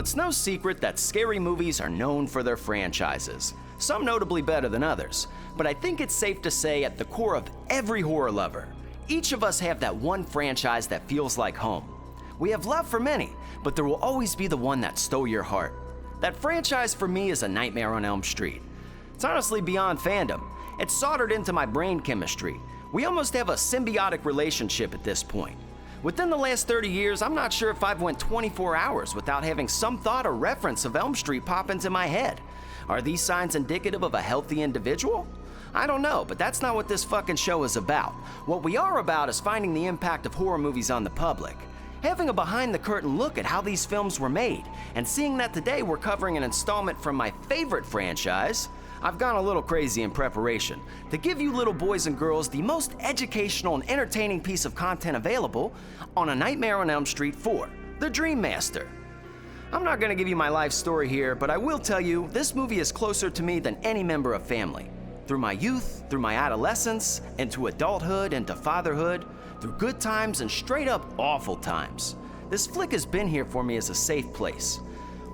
it's no secret that scary movies are known for their franchises, some notably better than others. But I think it's safe to say at the core of every horror lover, each of us have that one franchise that feels like home. We have love for many, but there will always be the one that stole your heart. That franchise for me is A Nightmare on Elm Street. It's honestly beyond fandom. It's soldered into my brain chemistry. We almost have a symbiotic relationship at this point. Within the last 30 years, I'm not sure if I've went 24 hours without having some thought or reference of Elm Street pop into my head. Are these signs indicative of a healthy individual? I don't know, but that's not what this fucking show is about. What we are about is finding the impact of horror movies on the public. Having a behind-the-curtain look at how these films were made, and seeing that today we're covering an installment from my favorite franchise, I've gone a little crazy in preparation to give you little boys and girls the most educational and entertaining piece of content available on A Nightmare on Elm Street 4, The Dream Master. I'm not going to give you my life story here, but I will tell you this movie is closer to me than any member of family. Through my youth, through my adolescence, into adulthood, into fatherhood, through good times and straight up awful times, this flick has been here for me as a safe place.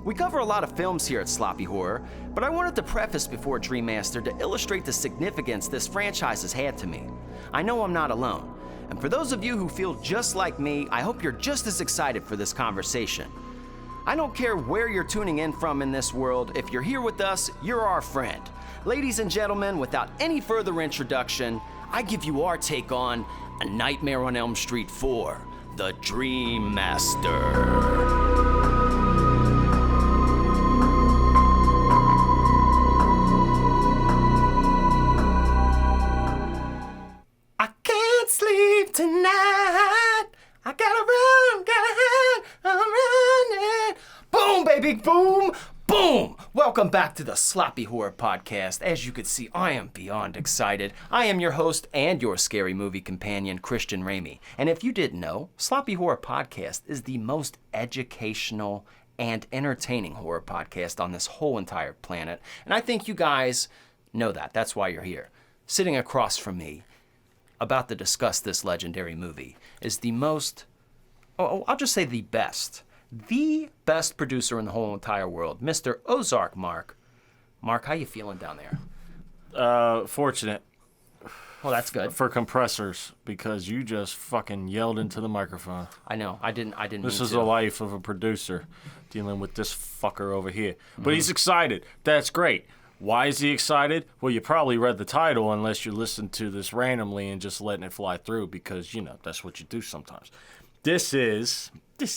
We cover a lot of films here at Sloppy Horror, but I wanted to preface before Dream Master to illustrate the significance this franchise has had to me. I know I'm not alone, and for those of you who feel just like me, I hope you're just as excited for this conversation. I don't care where you're tuning in from in this world, if you're here with us, you're our friend. Ladies and gentlemen, without any further introduction, I give you our take on A Nightmare on Elm Street 4, The Dream Master. Sleep tonight. I gotta run, I'm running. Boom, baby, boom, boom. Welcome back to the Sloppy Horror Podcast. As you can see, I am beyond excited. I am your host and your scary movie companion, Christian Ramey. And if you didn't know, Sloppy Horror Podcast is the most educational and entertaining horror podcast on this whole entire planet. And I think you guys know that. That's why you're here. Sitting across from me, about to discuss this legendary movie, is the most, I'll just say the best producer in the whole entire world, Mr. Ozark Mark. Mark, how you feeling down there? Fortunate. Well, that's good. For compressors, because you just fucking yelled into the microphone. I know, I didn't This mean is to. the life of a producer, dealing with this fucker over here. But he's excited. That's great. Why is he excited? Well, you probably read the title unless you listen to this randomly and just letting it fly through because, you know, that's what you do sometimes. This is the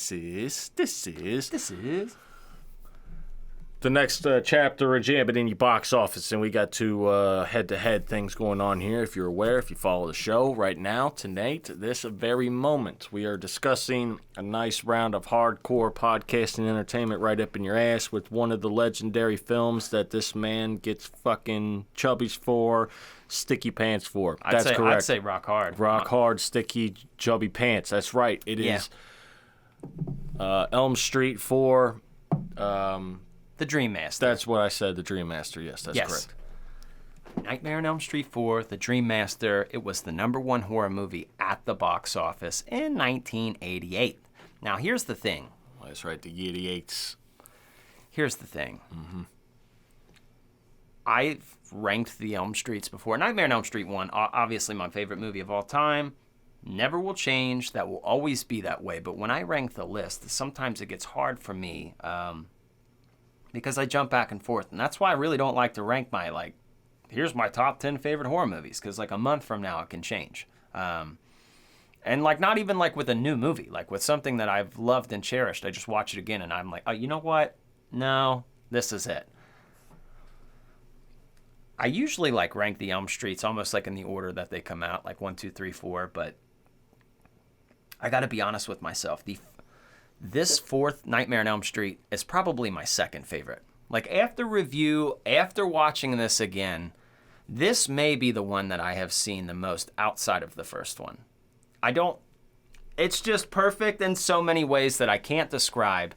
next chapter of Jam It In Your Box Office, and we got two head-to-head things going on here. If you're aware, if you follow the show right now, tonight, this very moment, we are discussing a nice round of hardcore podcasting entertainment right up in your ass with one of the legendary films that this man gets fucking chubbies for, sticky pants for. That's correct. I'd say rock hard. Rock hard, sticky, chubby pants. That's right. It is Elm Street 4. The Dream Master. That's what I said, The Dream Master. Yes, that's correct. Nightmare on Elm Street 4, The Dream Master. It was the #1 horror movie at the box office in 1988. Now, here's the thing. Well, that's right, the 88s. Here's the thing. I've ranked the Elm Streets before. Nightmare on Elm Street 1, obviously my favorite movie of all time. Never will change. That will always be that way. But when I rank the list, sometimes it gets hard for me because I jump back and forth. And that's why I really don't like to rank my, here's my top 10 favorite horror movies. Because, a month from now, it can change. And, not even, with a new movie. With something that I've loved and cherished. I just watch it again and I'm like, oh, you know what? No, this is it. I usually, rank the Elm Streets almost in the order that they come out. 1, 2, 3, 4. But I got to be honest with myself. This fourth Nightmare on Elm Street is probably my second favorite. After review, after watching this again, this may be the one that I have seen the most outside of the first one. It's just perfect in so many ways that I can't describe.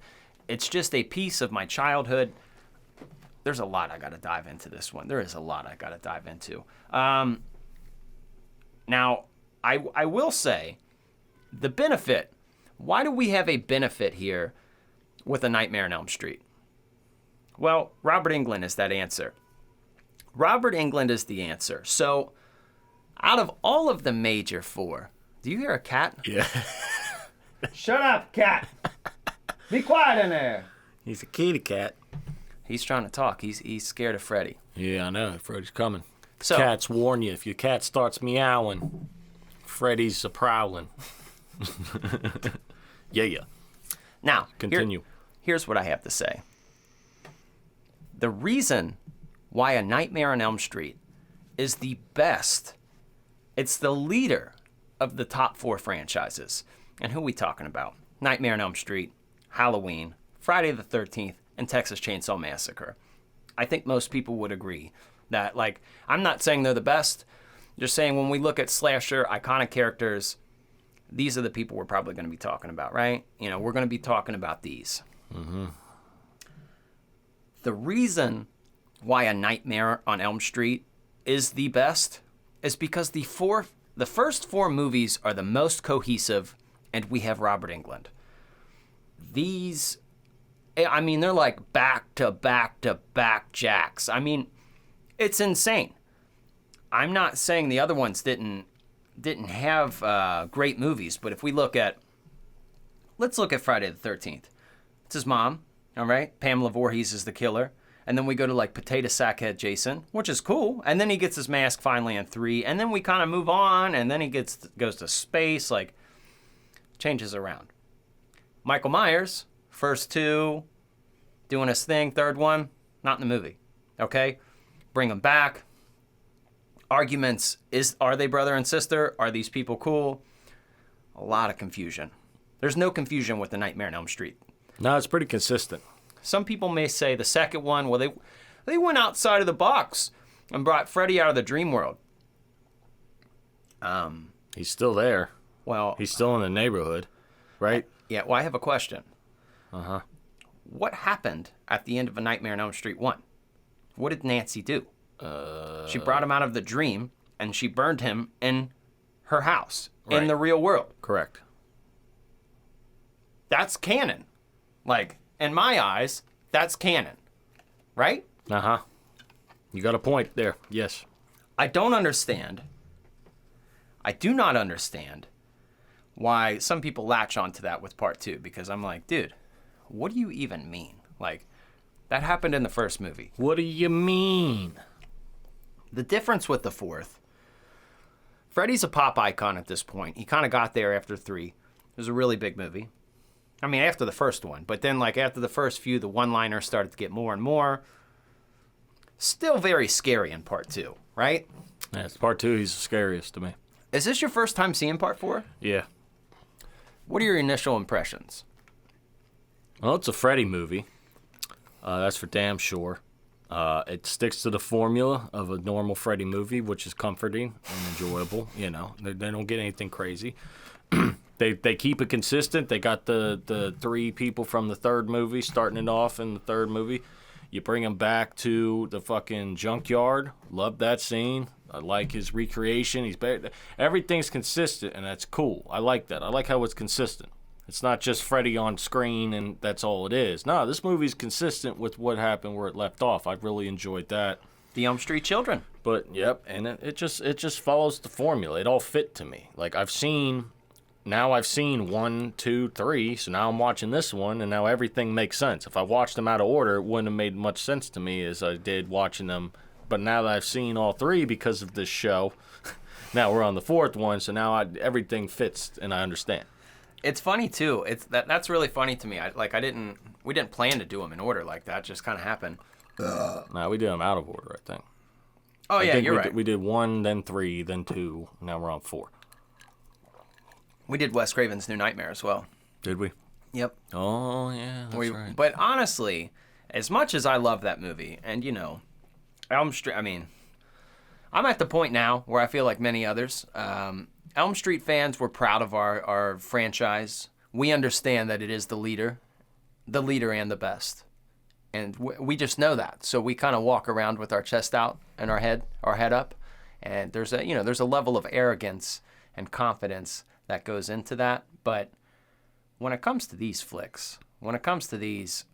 It's just a piece of my childhood. There's a lot I got to dive into this one. There is a lot I got to dive into. Now, I will say, the benefit. Why do we have a benefit here with A Nightmare on Elm Street? Well, Robert Englund is that answer. Robert Englund is the answer. So, out of all of the major four, do you hear a cat? Yeah. Shut up, cat. Be quiet in there. He's a kitty cat. He's trying to talk. He's scared of Freddy. Yeah, I know. Freddy's coming. So, Cats warn you. If your cat starts meowing, Freddy's a prowling. Yeah. Now, Continue. Here's what I have to say. The reason why A Nightmare on Elm Street is the best, it's the leader of the top four franchises. And who are we talking about? Nightmare on Elm Street, Halloween, Friday the 13th, and Texas Chainsaw Massacre. I think most people would agree that, like, I'm not saying they're the best, just saying when we look at slasher, iconic characters, these are the people we're probably going to be talking about, right? You know, we're going to be talking about these. Mm-hmm. The reason why A Nightmare on Elm Street is the best is because the first four movies are the most cohesive, and we have Robert Englund. These, I mean, they're like back to back to back jacks. I mean, it's insane. I'm not saying the other ones didn't have great movies, but if we let's look at Friday the 13th. It's his mom, all right? Pamela Voorhees is the killer. And then we go to like Potato Sackhead Jason, which is cool. And then he gets his mask finally in 3. And then we kind of move on. And then he goes to space, like changes around. Michael Myers, first 2, doing his thing. Third one, not in the movie. Okay? Bring him back. Arguments, are they brother and sister? Are these people cool? A lot of confusion. There's no confusion with The Nightmare on Elm Street. No, it's pretty consistent. Some people may say the second one, well, they went outside of the box and brought Freddy out of the dream world. He's still there. Well, he's still in the neighborhood, right? Yeah, well, I have a question. Uh-huh. What happened at the end of A Nightmare on Elm Street 1? What did Nancy do? She brought him out of the dream, and she burned him in her house, in the real world. Correct. That's canon. Like, in my eyes, that's canon. Right? Uh-huh. You got a point there. Yes. I do not understand why some people latch onto that with part 2, because I'm like, dude, what do you even mean? Like, that happened in the first movie. What do you mean? The difference with the fourth, Freddy's a pop icon at this point. He kind of got there after 3. It was a really big movie. I mean, after the first one. But then, like, after the first few, the one-liners started to get more and more. Still very scary in part 2, right? Yeah, it's part 2. He's the scariest to me. Is this your first time seeing part 4? Yeah. What are your initial impressions? Well, it's a Freddy movie. That's for damn sure. It sticks to the formula of a normal Freddy movie, which is comforting and enjoyable. You know, they don't get anything crazy. They keep it consistent. They got the 3 people from the third movie starting it off in the third movie. You bring them back to the fucking junkyard. Love that scene. I like his recreation. Everything's consistent, and that's cool. I like that. I like how it's consistent. It's not just Freddy on screen and that's all it is. No, this movie's consistent with what happened where it left off. I've really enjoyed that. The Elm Street Children. But yep, and it just follows the formula. It all fit to me. Like I've seen 1, 2, 3, so now I'm watching this one, and now everything makes sense. If I watched them out of order, it wouldn't have made much sense to me as I did watching them. But now that I've seen all 3 because of this show, now we're on the 4th one, so now everything fits and I understand. It's funny too. That's really funny to me. We didn't plan to do them in order like that. It just kind of happened. No, we did them out of order, I think. Oh yeah, you're right. We did 1, then 3, then 2. Now we're on 4. We did Wes Craven's New Nightmare as well. Did we? Yep. Oh yeah, that's right. But honestly, as much as I love that movie, and you know, Elm Street. I mean, I'm at the point now where I feel like many others. Elm Street fans, we're proud of our franchise. We understand that it is the leader and the best. And we just know that. So we kind of walk around with our chest out and our head up. And there's a level of arrogance and confidence that goes into that. But when it comes to these flicks, when it comes to these,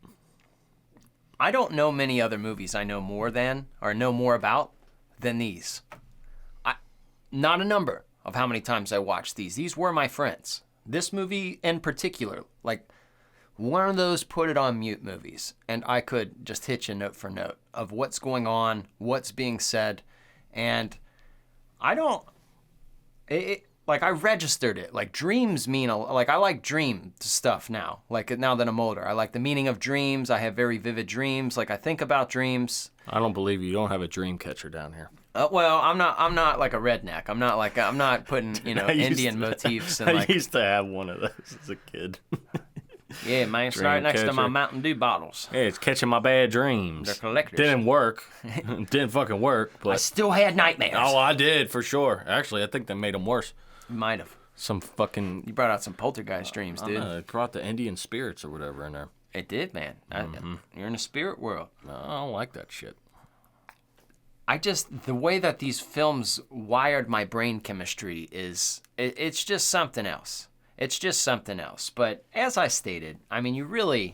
I don't know many other movies I know more than, or know more about, than these. Not a number of how many times I watched these. These were my friends. This movie in particular, like one of those put it on mute movies, and I could just hit you note for note of what's going on, what's being said, and I don't, like I registered it. Like dreams mean, like I like dream stuff now. Like now that I'm older, I like the meaning of dreams. I have very vivid dreams. Like I think about dreams. I don't believe you don't have a dream catcher down here. Well, I'm not like a redneck. I'm not putting, Indian motifs and like. I used to have one of those as a kid. Yeah, man, it's right next to my Mountain Dew bottles. Yeah, it's catching my bad dreams. They're collectors. Didn't work. Didn't fucking work. But I still had nightmares. Oh, I did for sure. Actually, I think that made them worse. You might have. Some fucking. You brought out some poltergeist dreams, dude. It brought the Indian spirits or whatever in there. It did, man. You're in the spirit world. No, I don't like that shit. The way that these films wired my brain chemistry it's just something else. It's just something else. But as I stated, I mean,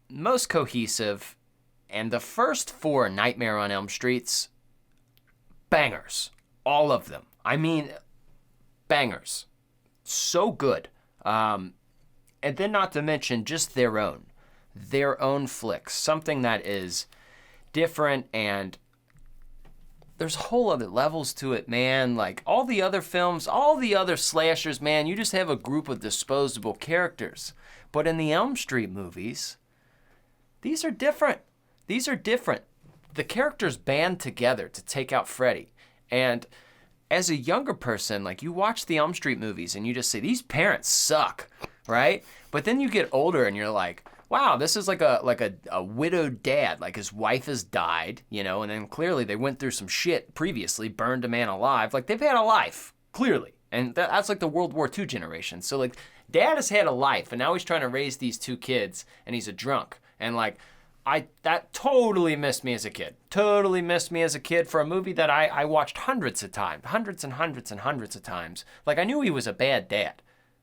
most cohesive, and the first 4 Nightmare on Elm Streets, bangers. All of them. I mean, bangers. So good. And then not to mention just their own flicks. Something that is different, and there's whole other levels to it, man. Like all the other films, all the other slashers, man, you just have a group of disposable characters. But in the Elm Street movies, these are different. The characters band together to take out Freddy. And as a younger person, like you watch the Elm Street movies and you just say, these parents suck, right? But then you get older and you're like, wow, this is like a widowed dad. Like his wife has died, and then clearly they went through some shit previously, burned a man alive. Like they've had a life, clearly. And that's like the World War II generation. So like dad has had a life and now he's trying to raise these 2 kids and he's a drunk. And like, that totally missed me as a kid. Totally missed me as a kid for a movie that I watched hundreds and hundreds of times. Like I knew he was a bad dad.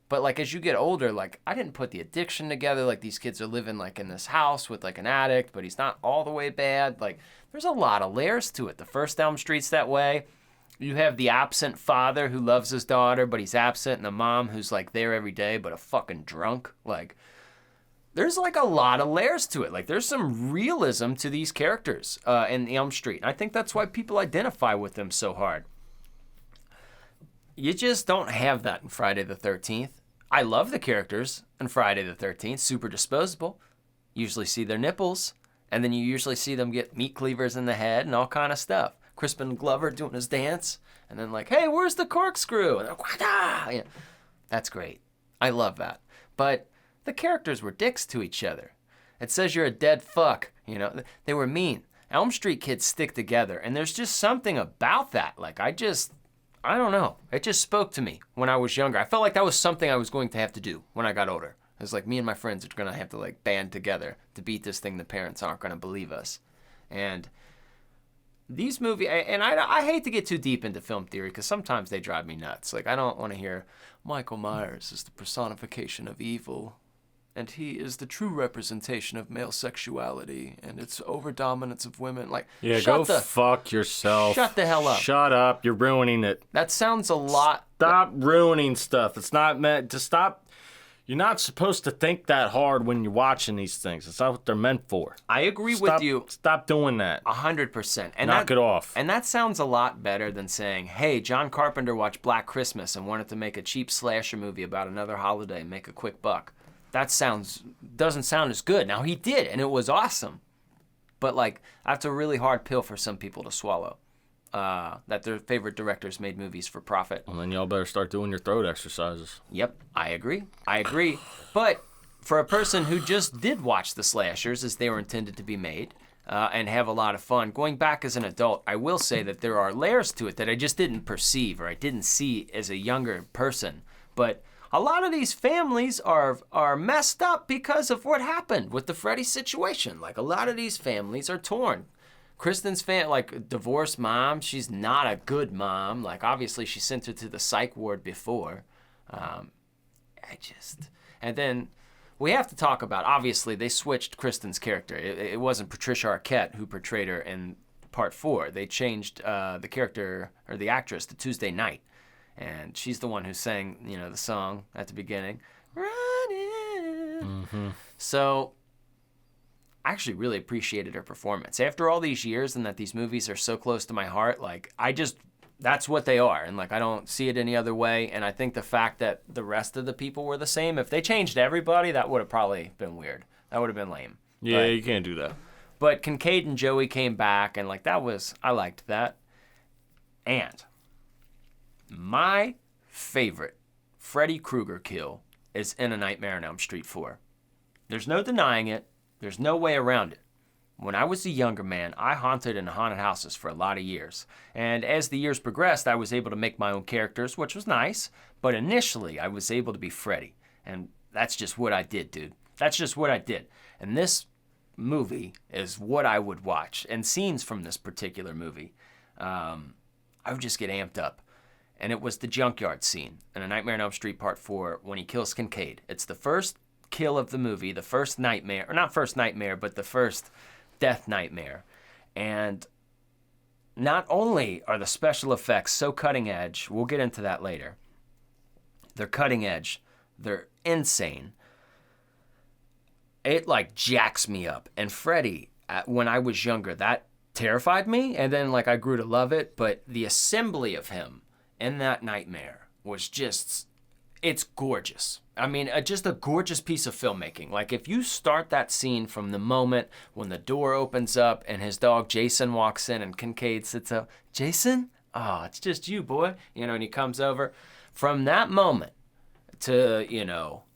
But like as you get older, like I didn't put the addiction together. Like these kids are living like in this house with like an addict, but he's not all the way bad. Like there's a lot of layers to it. The first Elm Street's that way. You have the absent father who loves his daughter, but he's absent, and the mom who's like there every day, but a fucking drunk. Like there's like a lot of layers to it. Like there's some realism to these characters in Elm Street. And I think that's why people identify with them so hard. You just don't have that in Friday the 13th. I love the characters in Friday the 13th. Super disposable. Usually see their nipples. And then you usually see them get meat cleavers in the head and all kind of stuff. Crispin Glover doing his dance. And then like, hey, where's the corkscrew? And they're, that's great. I love that. But the characters were dicks to each other. It says you're a dead fuck. They were mean. Elm Street kids stick together. And there's just something about that. Like I don't know. It just spoke to me when I was younger. I felt like that was something I was going to have to do when I got older. It was like me and my friends are going to have to like band together to beat this thing the parents aren't going to believe us. And these movies, and I hate to get too deep into film theory because sometimes they drive me nuts. Like I don't want to hear Michael Myers is the personification of evil. And he is the true representation of male sexuality and its overdominance of women. Like, yeah, go fuck yourself. Shut the hell up. Shut up. You're ruining it. That sounds a lot. Stop ruining stuff. It's not meant to stop. You're not supposed to think that hard when you're watching these things. It's not what they're meant for. I agree with you. Stop doing that. 100%. And knock it off. And that sounds a lot better than saying, hey, John Carpenter watched Black Christmas and wanted to make a cheap slasher movie about another holiday and make a quick buck. That doesn't sound as good. Now, he did, and it was awesome. But, like, that's a really hard pill for some people to swallow, that their favorite directors made movies for profit. Well, then y'all better start doing your throat exercises. Yep, I agree. But for a person who just did watch the slashers as they were intended to be made and have a lot of fun, going back as an adult, I will say that there are layers to it that I just didn't perceive or I didn't see as a younger person. But a lot of these families are messed up because of what happened with the Freddy situation. Like, a lot of these families are torn. Kristen's divorced mom, she's not a good mom. Like, obviously, she sent her to the psych ward before. And then we have to talk about, obviously, they switched Kristen's character. It wasn't Patricia Arquette who portrayed her in part 4. They changed the character, or the actress, to Tuesday Night. And she's the one who sang, the song at the beginning. Running. Mm-hmm. So I actually really appreciated her performance. After all these years and that these movies are so close to my heart, that's what they are. And I don't see it any other way. And I think the fact that the rest of the people were the same, if they changed everybody, that would have probably been weird. That would have been lame. Yeah, you can't do that. But Kincaid and Joey came back, and I liked that. And my favorite Freddy Krueger kill is in A Nightmare on Elm Street 4. There's no denying it. There's no way around it. When I was a younger man, I haunted in haunted houses for a lot of years. And as the years progressed, I was able to make my own characters, which was nice. But initially, I was able to be Freddy. And that's just what I did, dude. That's just what I did. And this movie is what I would watch. And scenes from this particular movie, I would just get amped up. And it was the junkyard scene in A Nightmare on Elm Street Part 4 when he kills Kincaid. It's the first kill of the movie, the first nightmare, or not first nightmare, but the first death nightmare. And not only are the special effects so cutting edge, we'll get into that later. They're cutting edge. They're insane. It jacks me up. And Freddy, when I was younger, that terrified me. And then I grew to love it. But the assembly of him in that nightmare was just, it's gorgeous. I mean, just a gorgeous piece of filmmaking. If you start that scene from the moment when the door opens up and his dog Jason walks in and Kincaid sits up, Jason? Oh, it's just you, boy. And he comes over. From that moment to,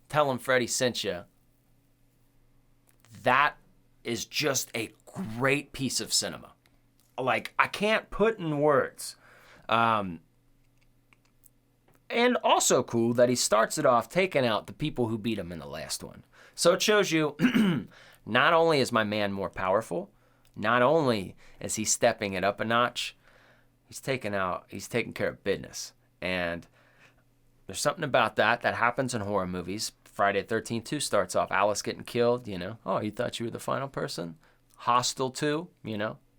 tell him Freddy sent you, that is just a great piece of cinema. I can't put in words. And also cool that he starts it off taking out the people who beat him in the last one. So it shows you, not only is my man more powerful, not only is he stepping it up a notch, he's taking care of business. And there's something about that happens in horror movies. Friday the 13th 2 starts off Alice getting killed, Oh, you thought you were the final person? Hostel 2,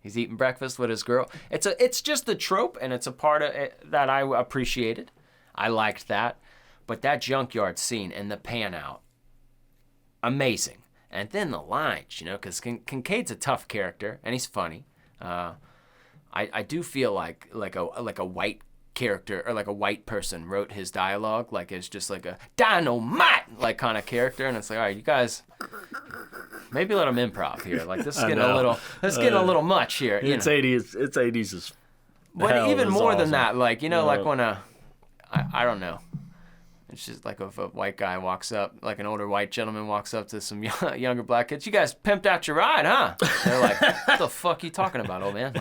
he's eating breakfast with his girl. It's just a trope, and it's a part of it that I appreciated. I liked that. But that junkyard scene and the pan out, amazing. And then the lines, because Kincaid's a tough character, and he's funny. I do feel like a white character, or a white person wrote his dialogue, it's just a dynamite, kind of character. And it's all right, you guys, maybe let him improv here. This is getting a little much here. It's 80s. It's 80s as But even more awesome. than that, when I don't know. It's just if a white guy walks up, an older white gentleman walks up to some younger black kids. You guys pimped out your ride, huh? They're like, what the fuck are you talking about, old man?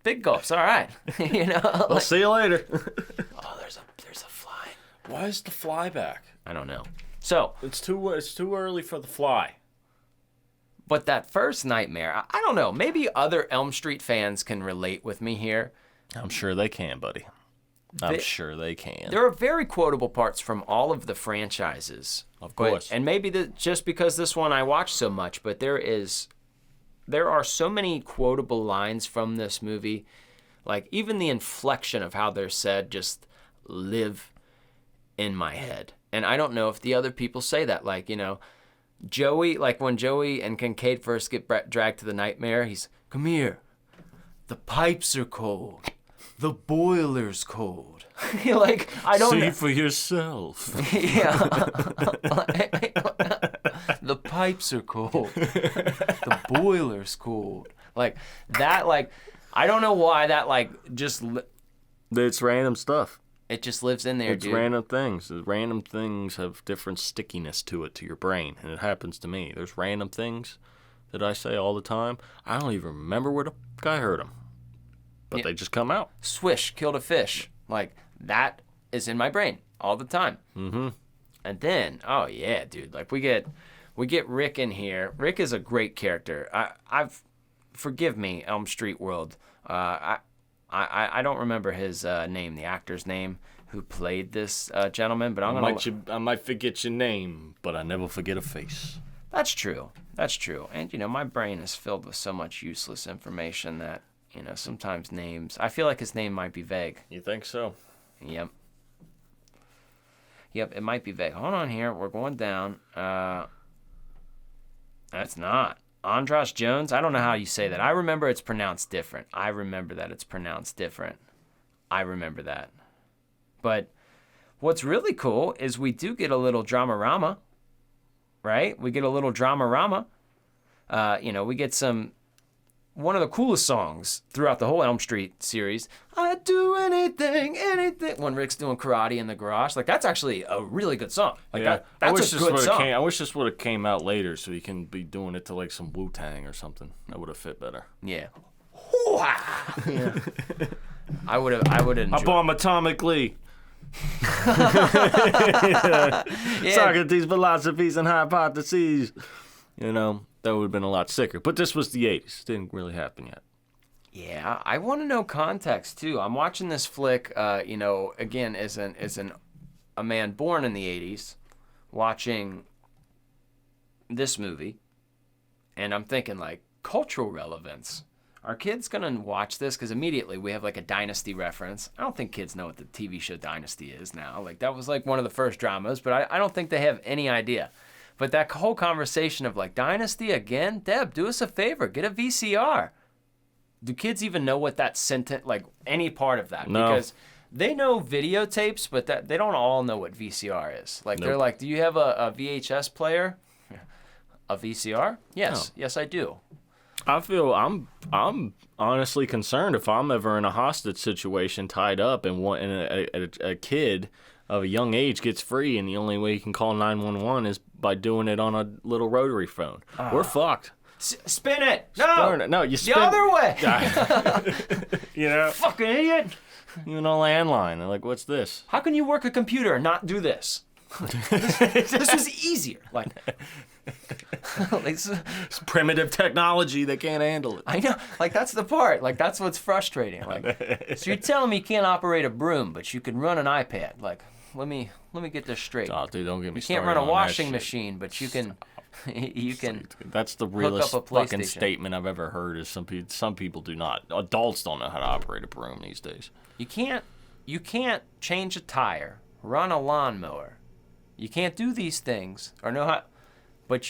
Big gulps, all right. We'll see you later. Oh, there's a fly. Why is the fly back? I don't know. So it's too early for the fly. But that first nightmare, I don't know. Maybe other Elm Street fans can relate with me here. I'm sure they can, buddy. I'm sure they can. There are very quotable parts from all of the franchises. Of course. And maybe just because this one I watched so much, but there are so many quotable lines from this movie. Even the inflection of how they're said just live in my head. And I don't know if the other people say that. Joey, when Joey and Kincaid first get dragged to the nightmare, he's, come here. The pipes are cold. The boiler's cold. I don't see know. for yourself. Yeah. The pipes are cold. The boiler's cold. That, I don't know why that, just... It's random stuff. It just lives in there, it's dude. It's random things. Random things have different stickiness to it, to your brain, and it happens to me. There's random things that I say all the time. I don't even remember where the guy heard them. But they just come out. Swish, killed a fish. That is in my brain all the time. Mm-hmm. And then, oh yeah, dude. We get Rick in here. Rick is a great character. Forgive me, Elm Street world. I don't remember his name, the actor's name, who played this gentleman, but I might forget your name, but I never forget a face. That's true. That's true. And, my brain is filled with so much useless information that, sometimes names... I feel like his name might be vague. You think so? Yep. Yep, it might be vague. Hold on here. We're going down. That's not. Andras Jones? I don't know how you say that. I remember it's pronounced different. I remember that it's pronounced different. I remember that. But what's really cool is we do get a little drama-rama, right? We get a little drama-rama. We get one of the coolest songs throughout the whole Elm Street series. I'd do anything. When Rick's doing karate in the garage. Like, that's actually a really good song. Like, yeah. that's a good song. I wish this would have came out later so he can be doing it to, like, some Wu-Tang or something. That would have fit better. Yeah. Yeah. I would have enjoyed. I bomb atomically. Yeah. Socrates' philosophies and hypotheses. That would have been a lot sicker. But this was the 80s. Didn't really happen yet. Yeah, I want to know context too. I'm watching this flick, again, as a man born in the 80s, watching this movie, and I'm thinking, like, cultural relevance. Are kids going to watch this? Because immediately we have, like, a Dynasty reference. I don't think kids know what the TV show Dynasty is now. Like, that was, like, one of the first dramas, but I don't think they have any idea. But that whole conversation of, like, Dynasty again? Deb, do us a favor. Get a VCR. Do kids even know what that sentence, like, any part of that? No. Because they know videotapes, but they don't all know what VCR is. Like, They're like, do you have a VHS player? A VCR? Yes. No. Yes, I do. I feel I'm honestly concerned if I'm ever in a hostage situation tied up and a kid of a young age gets free and the only way you can call 911 is by doing it on a little rotary phone. We're fucked. Spin it! No! No, you spin the other way! Fucking idiot! Even a landline. They're like, what's this? How can you work a computer and not do this? This was easier. Like, it's primitive technology. They can't handle it. I know. Like, that's the part. Like, that's what's frustrating. Like, so you're telling me you can't operate a broom, but you can run an iPad. Like, let me get this straight. Oh, dude, don't get me started. You can't run a washing machine, but you can. You can. That's the realest fucking statement I've ever heard. Is some people do not. Adults don't know how to operate a broom these days. You can't change a tire, run a lawnmower. You can't do these things or know how. But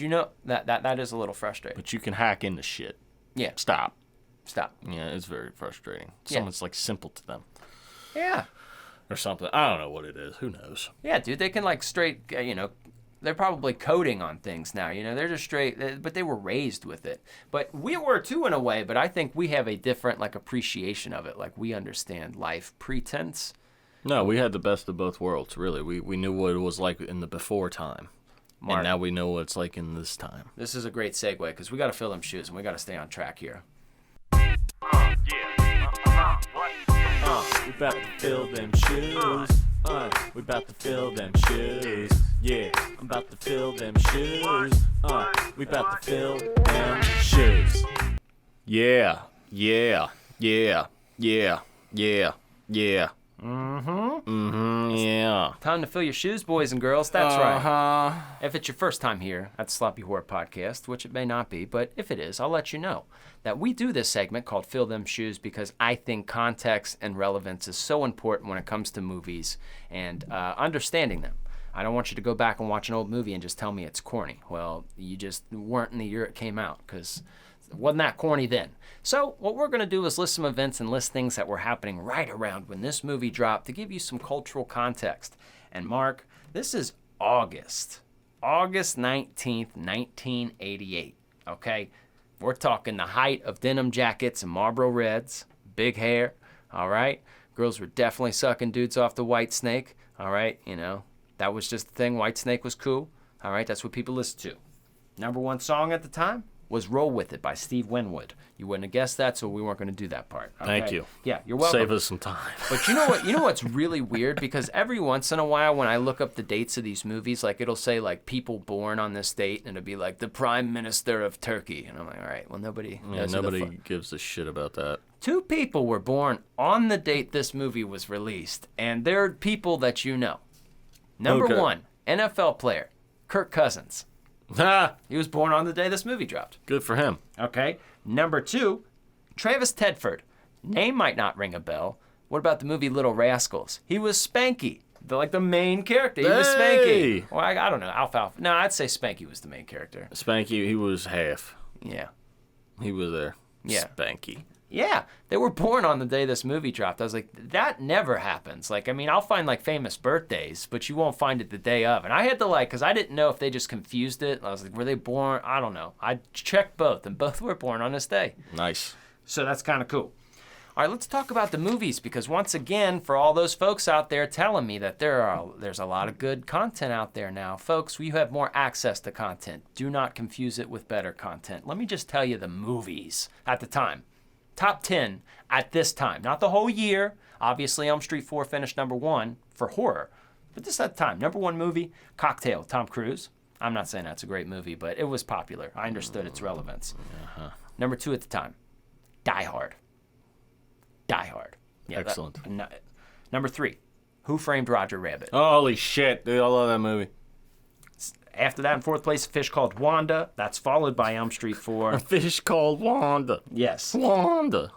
that is a little frustrating. But you can hack into shit. Yeah. Stop. Yeah, it's very frustrating. Someone's like simple to them. Yeah. Or something. I don't know what it is. Who knows? Yeah, dude. They can like straight. They're probably coding on things now. They're just straight. But they were raised with it. But we were too in a way. But I think we have a different like appreciation of it. Like we understand life pretense. No, we had the best of both worlds. Really, we knew what it was like in the before time. Mark, and now we know what it's like in this time. This is a great segue because we got to fill them shoes and we got to stay on track here. We about to fill them shoes. We about to fill them shoes. Yeah, I'm about to fill them shoes. We about to fill them shoes. Yeah. Yeah. Time to fill your shoes, boys and girls. That's right. If it's your first time here at the Sloppy Horror Podcast, which it may not be, but if it is, I'll let you know that we do this segment called Fill Them Shoes because I think context and relevance is so important when it comes to movies and understanding them. I don't want you to go back and watch an old movie and just tell me it's corny. Well, you just weren't in the year it came out because it wasn't that corny then. So what we're going to do is list some events and list things that were happening right around when this movie dropped to give you some cultural context. And Mark, this is August 19th, 1988, okay? We're talking the height of denim jackets and Marlboro Reds, big hair, all right? Girls were definitely sucking dudes off the White Snake, all right? That was just the thing. White Snake was cool, all right? That's what people listened to. Number one song at the time was Roll With It by Steve Winwood. You wouldn't have guessed that, so we weren't going to do that part. Okay? Thank you. Yeah, you're welcome. Save us some time. But you know what? You know what's really weird? Because every once in a while when I look up the dates of these movies, like it'll say like people born on this date, and it'll be like the Prime Minister of Turkey. And I'm like, all right, well, nobody gives a shit about that. 2 people were born on the date this movie was released, and they're people that you know. Number Okay. 1, NFL player, Kirk Cousins. Ha! He was born on the day this movie dropped. Good for him. Okay. Number 2, Travis Tedford. Name might not ring a bell. What about the movie Little Rascals? He was Spanky, the main character. He was Hey! Spanky. Well, I don't know. Alfalfa. No, I'd say Spanky was the main character. Spanky, he was half. Yeah. He was there. Yeah. Spanky. Yeah, they were born on the day this movie dropped. I was like, that never happens. I'll find famous birthdays, but you won't find it the day of. And I had to because I didn't know if they just confused it. I was like, were they born? I don't know. I checked both, and both were born on this day. Nice. So that's kind of cool. All right, let's talk about the movies, because once again, for all those folks out there telling me that there's a lot of good content out there now, folks, you have more access to content. Do not confuse it with better content. Let me just tell you the movies at the time. Top 10 at this time, not the whole year. Obviously, Elm Street 4 finished number 1 for horror, but this at the time. Number 1 movie, Cocktail, Tom Cruise. I'm not saying that's a great movie, but it was popular. I understood its relevance. Number 2 at the time, Die Hard. Die Hard. Yeah, Excellent. Number 3, Who Framed Roger Rabbit. Holy shit, dude, I love that movie. After that, in 4th place, A Fish Called Wanda. That's followed by Elm Street 4. A Fish Called Wanda. Yes. Wanda.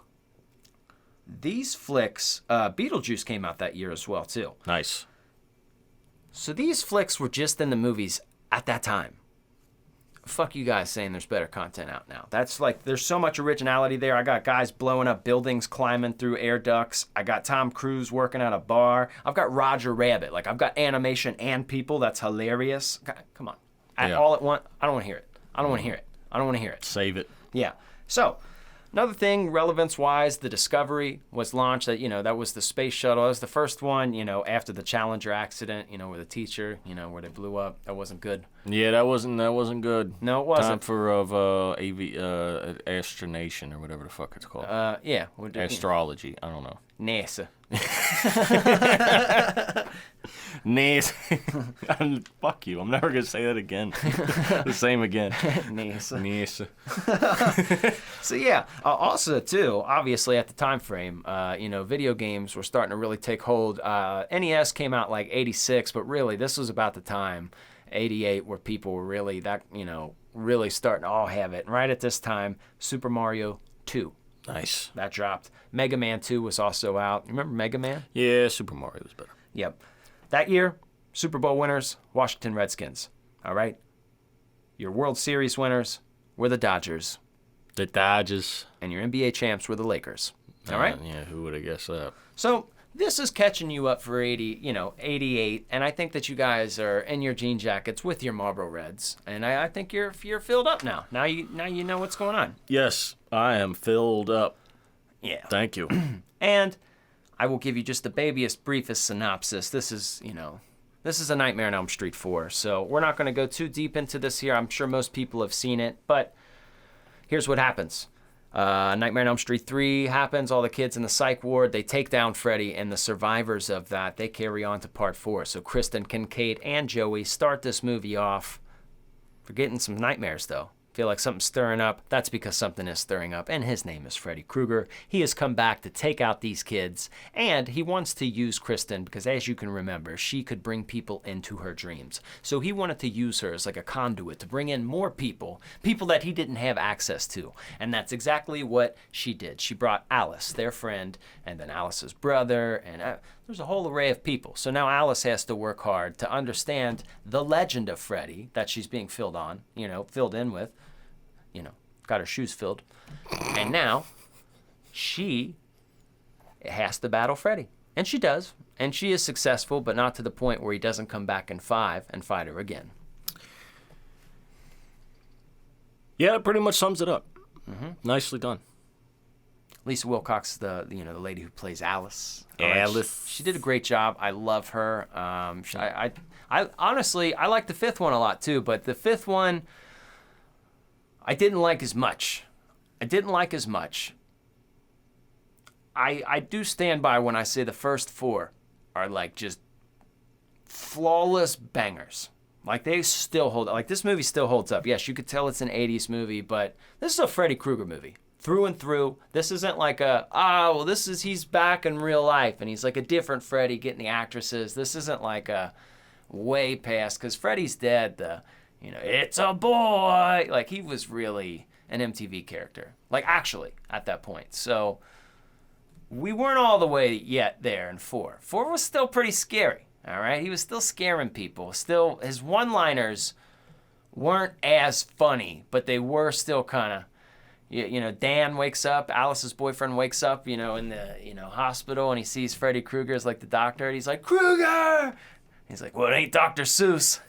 These flicks, Beetlejuice came out that year as well, too. Nice. So these flicks were just in the movies at that time. Fuck you guys saying there's better content out now. That's there's so much originality there. I got guys blowing up buildings, climbing through air ducts. I got Tom Cruise working at a bar. I've got Roger Rabbit. I've got animation and people. That's hilarious. Come on. All at once. I don't want to hear it. I don't want to hear it. I don't want to hear it. Save it. Yeah. So, another thing, relevance-wise, the Discovery was launched. That was the space shuttle. That was the first one, after the Challenger accident, where the teacher, where they blew up. That wasn't good. Yeah, that wasn't good. No, it wasn't. Time for astronation or whatever the fuck it's called. Yeah. Astrology. I don't know. NASA. NASA. Fuck you. I'm never going to say that again. The same again. NASA. NASA. So yeah, also too, obviously at the time frame, video games were starting to really take hold. NES came out 86, but really this was about the time, 88, where people were really really starting to all have it. And right at this time, Super Mario 2. Nice. That dropped. Mega Man 2 was also out. You remember Mega Man? Yeah, Super Mario was better. Yep. That year, Super Bowl winners, Washington Redskins. All right? Your World Series winners were the Dodgers. The Dodgers. And your NBA champs were the Lakers. All right? Yeah, who would have guessed that? So this is catching you up for 88, and I think that you guys are in your jean jackets with your Marlboro Reds, and I think you're filled up now. Now you know what's going on. Yes, I am filled up. Yeah. Thank you. And I will give you just the babyest, briefest synopsis. This is A Nightmare on Elm Street 4, so we're not going to go too deep into this here. I'm sure most people have seen it, but here's what happens. Nightmare on Elm Street 3 happens. All the kids in the psych ward, they take down Freddy, and the survivors of that, they carry on to part 4. So Kristen, Kincaid, and Joey start this movie off. We're getting some nightmares, though. Feel like something's stirring up. That's because something is stirring up, and his name is Freddy Krueger. He has come back to take out these kids, and he wants to use Kristen because, as you can remember, she could bring people into her dreams. So he wanted to use her as like a conduit to bring in more people that he didn't have access to, and that's exactly what she did. She brought Alice, their friend, and then Alice's brother, and there's a whole array of people. So now Alice has to work hard to understand the legend of Freddy that she's being filled in with. Got her shoes filled. And now she has to battle Freddy. And she does. And she is successful, but not to the point where he doesn't come back in 5 and fight her again. Yeah, it pretty much sums it up. Mm-hmm. Nicely done. Lisa Wilcox, the lady who plays Alice. Alice. She did a great job. I love her. I honestly, I like the 5th one a lot too, but the 5th one I didn't like as much. I do stand by when I say the first 4 are just flawless bangers. They still hold up. This movie still holds up. Yes, you could tell it's an 80s movie, but this is a Freddy Krueger movie. through and through. This isn't like he's back in real life and he's like a different Freddy getting the actresses. This isn't like a way past, because Freddy's dead. It's a boy. Like, he was really an MTV character. Like, actually, at that point. So we weren't all the way yet there in 4. 4 was still pretty scary, all right? He was still scaring people. Still, his one-liners weren't as funny, but they were still kind of, Dan wakes up, Alice's boyfriend wakes up, in the, hospital, and he sees Freddy Krueger as, like, the doctor, and he's like, Krueger! He's like, well, it ain't Dr. Seuss.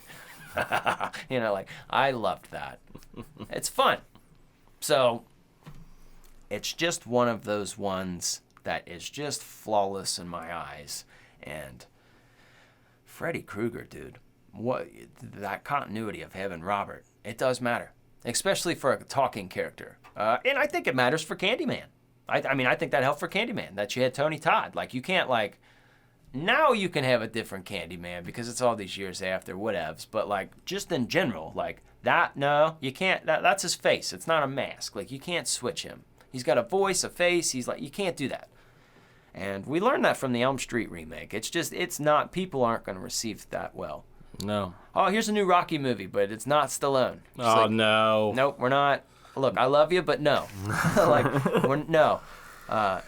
I loved that. It's fun. So, it's just one of those ones that is just flawless in my eyes. And Freddy Krueger, dude, that continuity of him and Robert, it does matter, especially for a talking character. And I think it matters for Candyman. I think that helped for Candyman, that you had Tony Todd. Like, you can't, like, now you can have a different Candyman because it's all these years after, whatevs. But, like, just in general, like, that, no, you can't, that's his face. It's not a mask. Like, you can't switch him. He's got a voice, a face. He's like, you can't do that. And we learned that from the Elm Street remake. It's not, people aren't going to receive that well. No. Oh, here's a new Rocky movie, but it's not Stallone. No. Nope, we're not. Look, I love you, but no. No.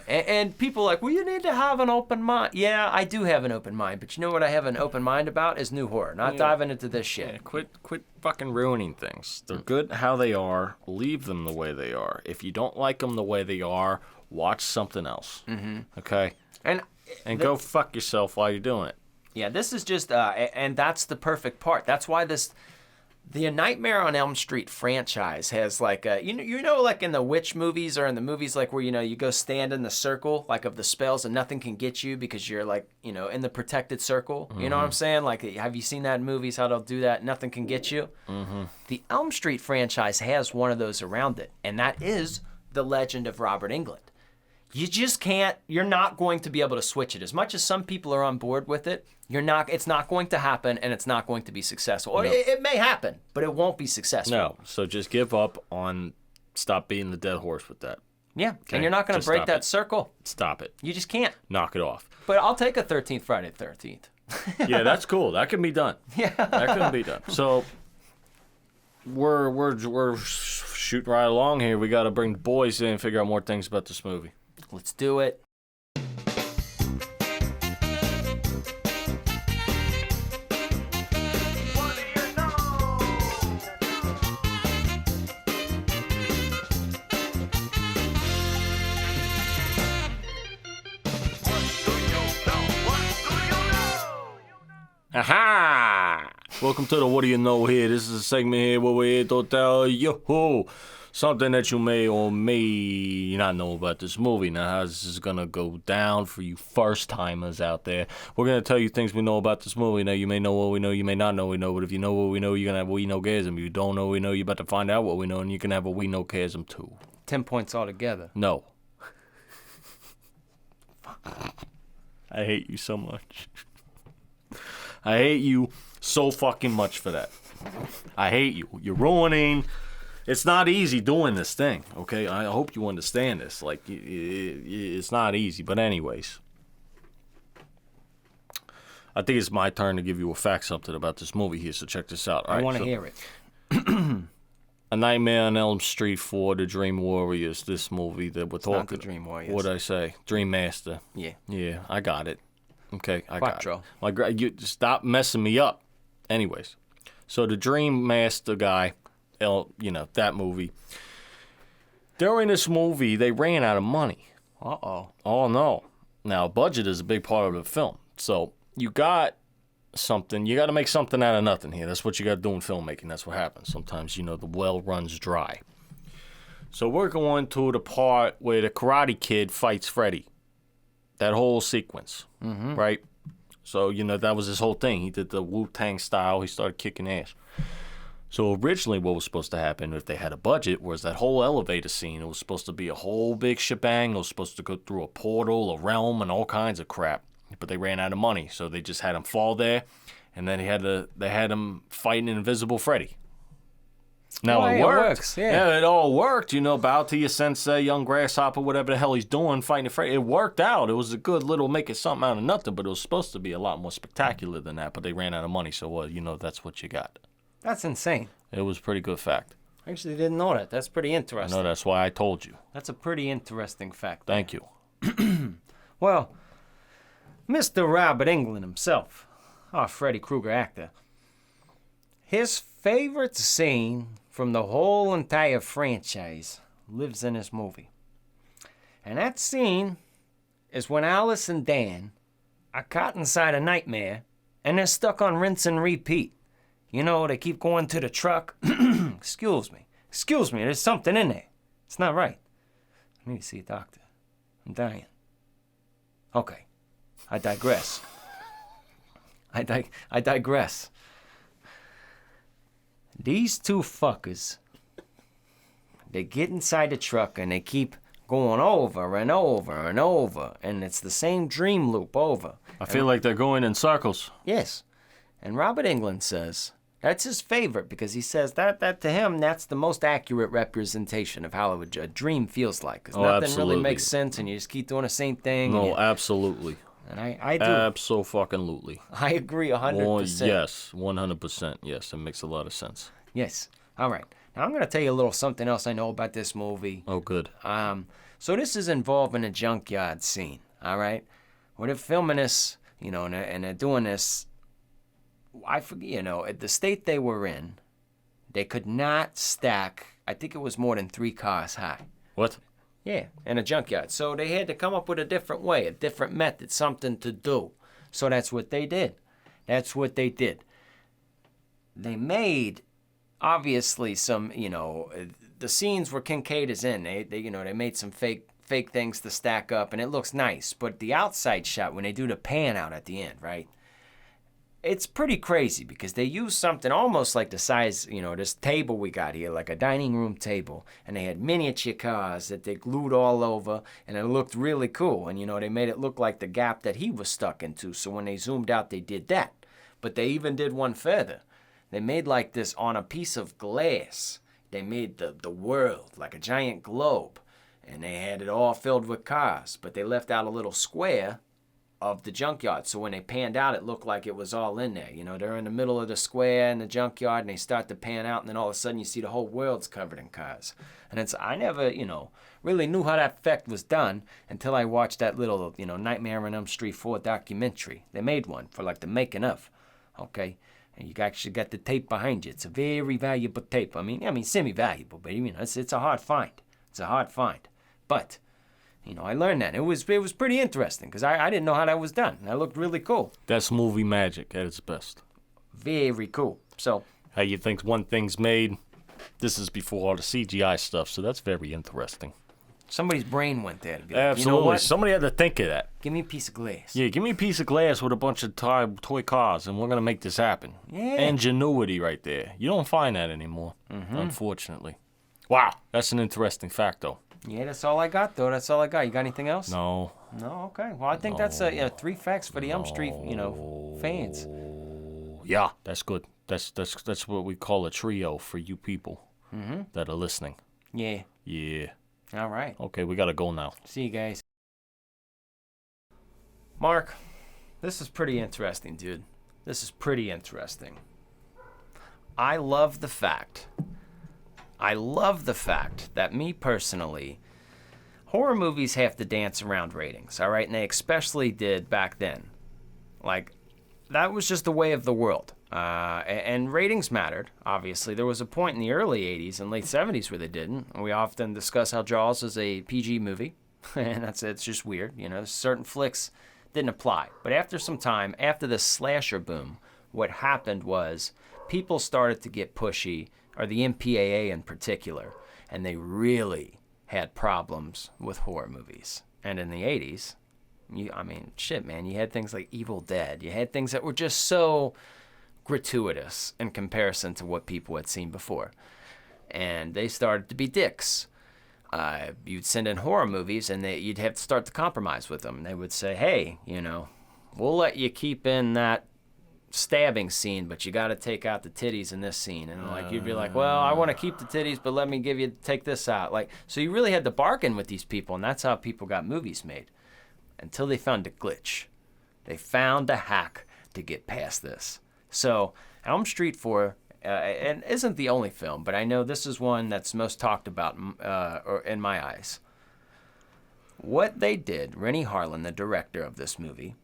And people are like, well, you need to have an open mind. Yeah, I do have an open mind, but you know what I have an open mind about is new horror, not diving into this shit. Yeah, quit fucking ruining things. They're good how they are. Leave them the way they are. If you don't like them the way they are, watch something else. Mm-hmm. Okay? And go fuck yourself while you're doing it. Yeah, this is just, and that's the perfect part. That's why the Nightmare on Elm Street franchise has like like in the witch movies or in the movies like where, you go stand in the circle, like of the spells and nothing can get you because you're like, in the protected circle. Mm-hmm. You know what I'm saying? Like, have you seen that in movies, how they'll do that? Nothing can get you. Mm-hmm. The Elm Street franchise has one of those around it, and that is the legend of Robert Englund. You just can't, you're not going to be able to switch it. As much as some people are on board with it, it's not going to happen, and it's not going to be successful. Or it may happen, but it won't be successful. No, so just give up on, stop beating the dead horse with that. Yeah, okay? And you're not going to break that circle. Stop it. You just can't. Knock it off. But I'll take a 13th Friday the 13th. Yeah, that's cool. That can be done. Yeah. That can be done. So we're shooting right along here. We got to bring the boys in and figure out more things about this movie. Let's do it. Aha! Welcome to the What Do You Know here. This is a segment here where we're here to tell you something that you may or may not know about this movie. Now, how this is going to go down for you first-timers out there. We're going to tell you things we know about this movie. Now, you may know what we know, you may not know what we know, but if you know what we know, you're going to have a we know-gasm. If you don't know what we know, you're about to find out what we know, and you can have a we know-gasm too. 10 points altogether. No. I hate you so much. I hate you so fucking much for that. I hate you. You're ruining. It's not easy doing this thing, okay? I hope you understand this. Like, it's not easy. But anyways, I think it's my turn to give you a fact something about this movie here. So check this out. I want to hear it. A Nightmare on Elm Street 4, The Dream Warriors. This movie that we're talking. Not The Dream Warriors. What'd I say? Dream Master. Yeah. Yeah, I got it. Okay, I Quattro. got it. Like, you stop messing me up. Anyways, so the Dream Master guy, that movie. During this movie, they ran out of money. Uh-oh. Oh, no. Now, budget is a big part of the film. So you got something. You got to make something out of nothing here. That's what you got to do in filmmaking. That's what happens. Sometimes, the well runs dry. So we're going to the part where the Karate Kid fights Freddy. That whole sequence, right? So, that was his whole thing. He did the Wu-Tang style. He started kicking ass. So originally what was supposed to happen if they had a budget was that whole elevator scene. It was supposed to be a whole big shebang. It was supposed to go through a portal, a realm, and all kinds of crap. But they ran out of money, so they just had him fall there, and then they had him fight an invisible Freddy. Now Well, it it worked. works, yeah. It all worked. Bow to your sensei, young grasshopper, whatever the hell he's doing, fighting afraid. It worked out. It was a good little make it something out of nothing, but it was supposed to be a lot more spectacular than that. But they ran out of money, so that's what you got. That's insane. It was a pretty good fact. I actually didn't know that. That's pretty interesting. I know, that's why I told you. That's a pretty interesting fact. Thank you. Well, Mr. Robert Englund himself, our Freddy Krueger actor, his favorite scene from the whole entire franchise lives in this movie. And that scene is when Alice and Dan are caught inside a nightmare and they're stuck on rinse and repeat. They keep going to the truck. Excuse me, there's something in there. It's not right. I need to see a doctor. I'm dying. Okay, I digress. I digress. These two fuckers, they get inside the truck and they keep going over and over and over, and it's the same dream loop over. I feel like they're going in circles. Yes. And Robert Englund says that's his favorite because he says that to him, that's the most accurate representation of how a dream feels like. Because nothing absolutely. really makes sense and you just keep doing the same thing. No, absolutely. And I do. Abso-fucking-lutely. I agree 100%. Oh, yes, 100%. Yes, it makes a lot of sense. Yes. All right. Now I'm going to tell you a little something else I know about this movie. Oh, good. So this is involving a junkyard scene, all right? Where they're filming this, and they're doing this. I forget, at the state they were in, they could not stack, I think it was more than 3 cars high. What? Yeah, in a junkyard. So they had to come up with a different way, a different method, something to do. So that's what they did. They made, obviously, some, the scenes where Kincaid is in, they made some fake things to stack up, and it looks nice. But the outside shot, when they do the pan out at the end, right? It's pretty crazy because they use something almost like the size, this table we got here, like a dining room table. And they had miniature cars that they glued all over, and it looked really cool. And, they made it look like the gap that he was stuck into. So when they zoomed out, they did that. But they even did one further. They made like this on a piece of glass. They made the world, like a giant globe. And they had it all filled with cars. But they left out a little square of the junkyard. So when they panned out, it looked like it was all in there. They're in the middle of the square in the junkyard, and they start to pan out, and then all of a sudden you see the whole world's covered in cars. And I never, really knew how that effect was done until I watched that little, Nightmare on Elm Street 4 documentary. They made one for like the making of, okay? And you actually got the tape behind you. It's a very valuable tape. I mean, semi-valuable, but it's a hard find. It's a hard find. But I learned that. It was pretty interesting because I didn't know how that was done. That looked really cool. That's movie magic at its best. Very cool. So, how you think one thing's made? This is before all the CGI stuff, so that's very interesting. Somebody's brain went there to be like, Absolutely. You know what? Somebody had to think of that. Give me a piece of glass. Yeah, give me a piece of glass with a bunch of toy cars, and we're going to make this happen. Yeah. Ingenuity right there. You don't find that anymore, unfortunately. Wow, that's an interesting fact, though. Yeah, that's all I got, though. That's all I got. You got anything else? No. No? Okay. Well, I think that's 3 facts for the Elm Street, fans. Yeah, that's good. That's what we call a trio for you people that are listening. Yeah. Yeah. All right. Okay, we got to go now. See you guys. Mark, this is pretty interesting, dude. This is pretty interesting. I love the fact that me personally, horror movies have to dance around ratings, all right? And they especially did back then. Like, that was just the way of the world. And ratings mattered, obviously. There was a point in the early 80s and late 70s where they didn't. And we often discuss how Jaws is a PG movie. And it's just weird. Certain flicks didn't apply. But after some time, after the slasher boom, what happened was people started to get pushy, or the MPAA in particular, and they really had problems with horror movies. And in the 80s, you had things like Evil Dead. You had things that were just so gratuitous in comparison to what people had seen before. And they started to be dicks. You'd send in horror movies, and you'd have to start to compromise with them. They would say, hey, we'll let you keep in that stabbing scene, but you got to take out the titties in this scene. And like you'd be like, well, I want to keep the titties, but let me take this out. Like, so you really had to bargain with these people, and that's how people got movies made. Until they found a glitch. They found a hack to get past this. So Elm Street 4, and isn't the only film, but I know this is one that's most talked about or in my eyes. What they did, Rennie Harlin, the director of this movie,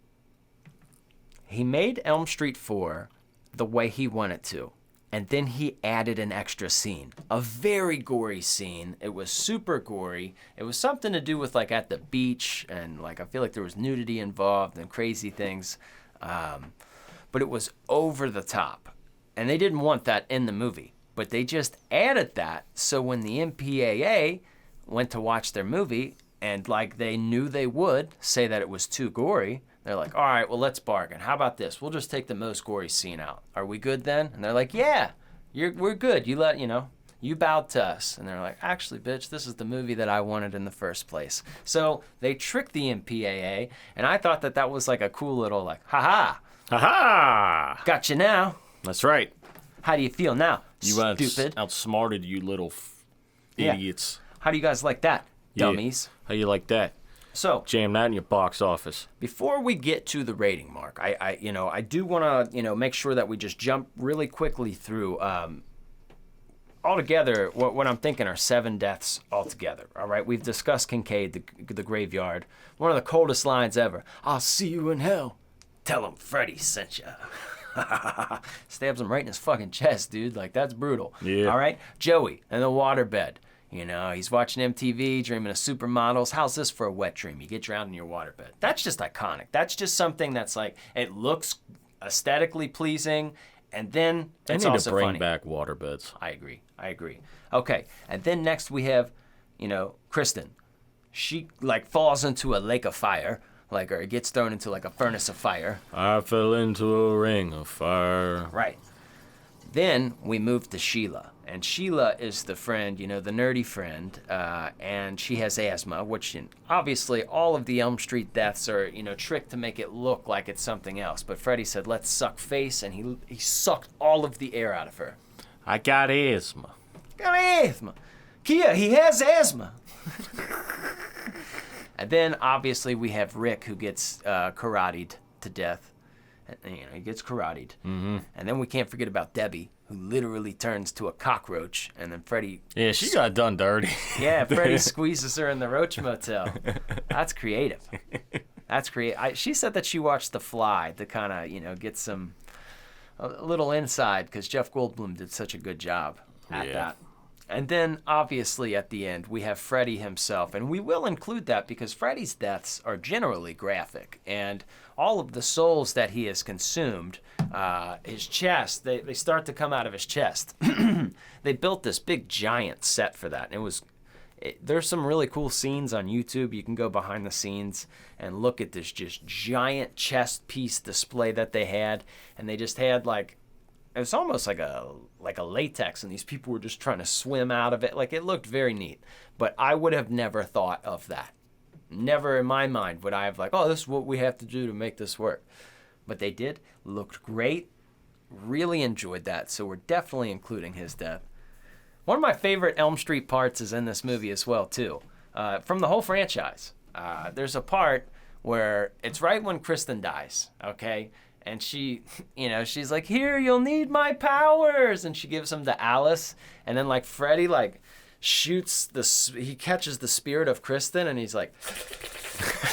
he made Elm Street 4 the way he wanted to. And then he added an extra scene, a very gory scene. It was super gory. It was something to do with like at the beach, and like I feel like there was nudity involved and crazy things. But it was over the top. And they didn't want that in the movie. But they just added that so when the MPAA went to watch their movie and like they knew they would say that it was too gory, they're like, all right, well, let's bargain. How about this? We'll just take the most gory scene out. Are we good then? And they're like, yeah, we're good. You bowed to us. And they're like, actually, bitch, this is the movie that I wanted in the first place. So they tricked the MPAA, and I thought that was like a cool little like, ha-ha. Ha-ha! Got you now. That's right. How do you feel now, stupid? Outsmarted you little idiots. How do you guys like that, dummies? Yeah. How you like that? So jam that in your box office. Before we get to the rating, Mark, I do want to make sure that we just jump really quickly through. Altogether, what I'm thinking are 7 deaths altogether. All right, we've discussed Kincaid, the graveyard, one of the coldest lines ever. I'll see you in hell. Tell him Freddy sent you. Stabs him right in his fucking chest, dude. Like that's brutal. Yeah. All right, Joey in the waterbed. He's watching MTV, dreaming of supermodels. How's this for a wet dream? You get drowned in your waterbed. That's just iconic. That's just something that's like, it looks aesthetically pleasing, and then it's also funny. They need to bring back waterbeds. I agree. Okay, and then next we have, Kristen. She, like, falls into a lake of fire, or gets thrown into, like, a furnace of fire. I fell into a ring of fire. Right. Then we move to Sheila. And Sheila is the friend, the nerdy friend, and she has asthma, which obviously all of the Elm Street deaths are, tricked to make it look like it's something else. But Freddy said, let's suck face, and he sucked all of the air out of her. I got asthma. Kia, he has asthma. And then, obviously, we have Rick, who gets karate'd to death. He gets karate'd. Mm-hmm. And then we can't forget about Debbie, who literally turns to a cockroach, and then Freddy... Yeah, she got done dirty. Yeah, Freddy squeezes her in the Roach Motel. That's creative. She said that she watched The Fly to kind of, get a little inside, because Jeff Goldblum did such a good job at that. And then, obviously, at the end, we have Freddy himself. And we will include that because Freddy's deaths are generally graphic. And all of the souls that he has consumed, his chest, they start to come out of his chest. They built this big, giant set for that. And there's some really cool scenes on YouTube. You can go behind the scenes and look at this just giant chest piece display that they had. And they just had, it was almost like a latex, and these people were just trying to swim out of it. Like, it looked very neat. But I would have never thought of that. Never in my mind would I have this is what we have to do to make this work. But they did. Looked great. Really enjoyed that. So we're definitely including his death. One of my favorite Elm Street parts is in this movie as well, too. From the whole franchise. There's a part where it's right when Kristen dies, okay? And she, she's like, here, you'll need my powers. And she gives them to Alice. And then, Freddy, he catches the spirit of Kristen, and he's like,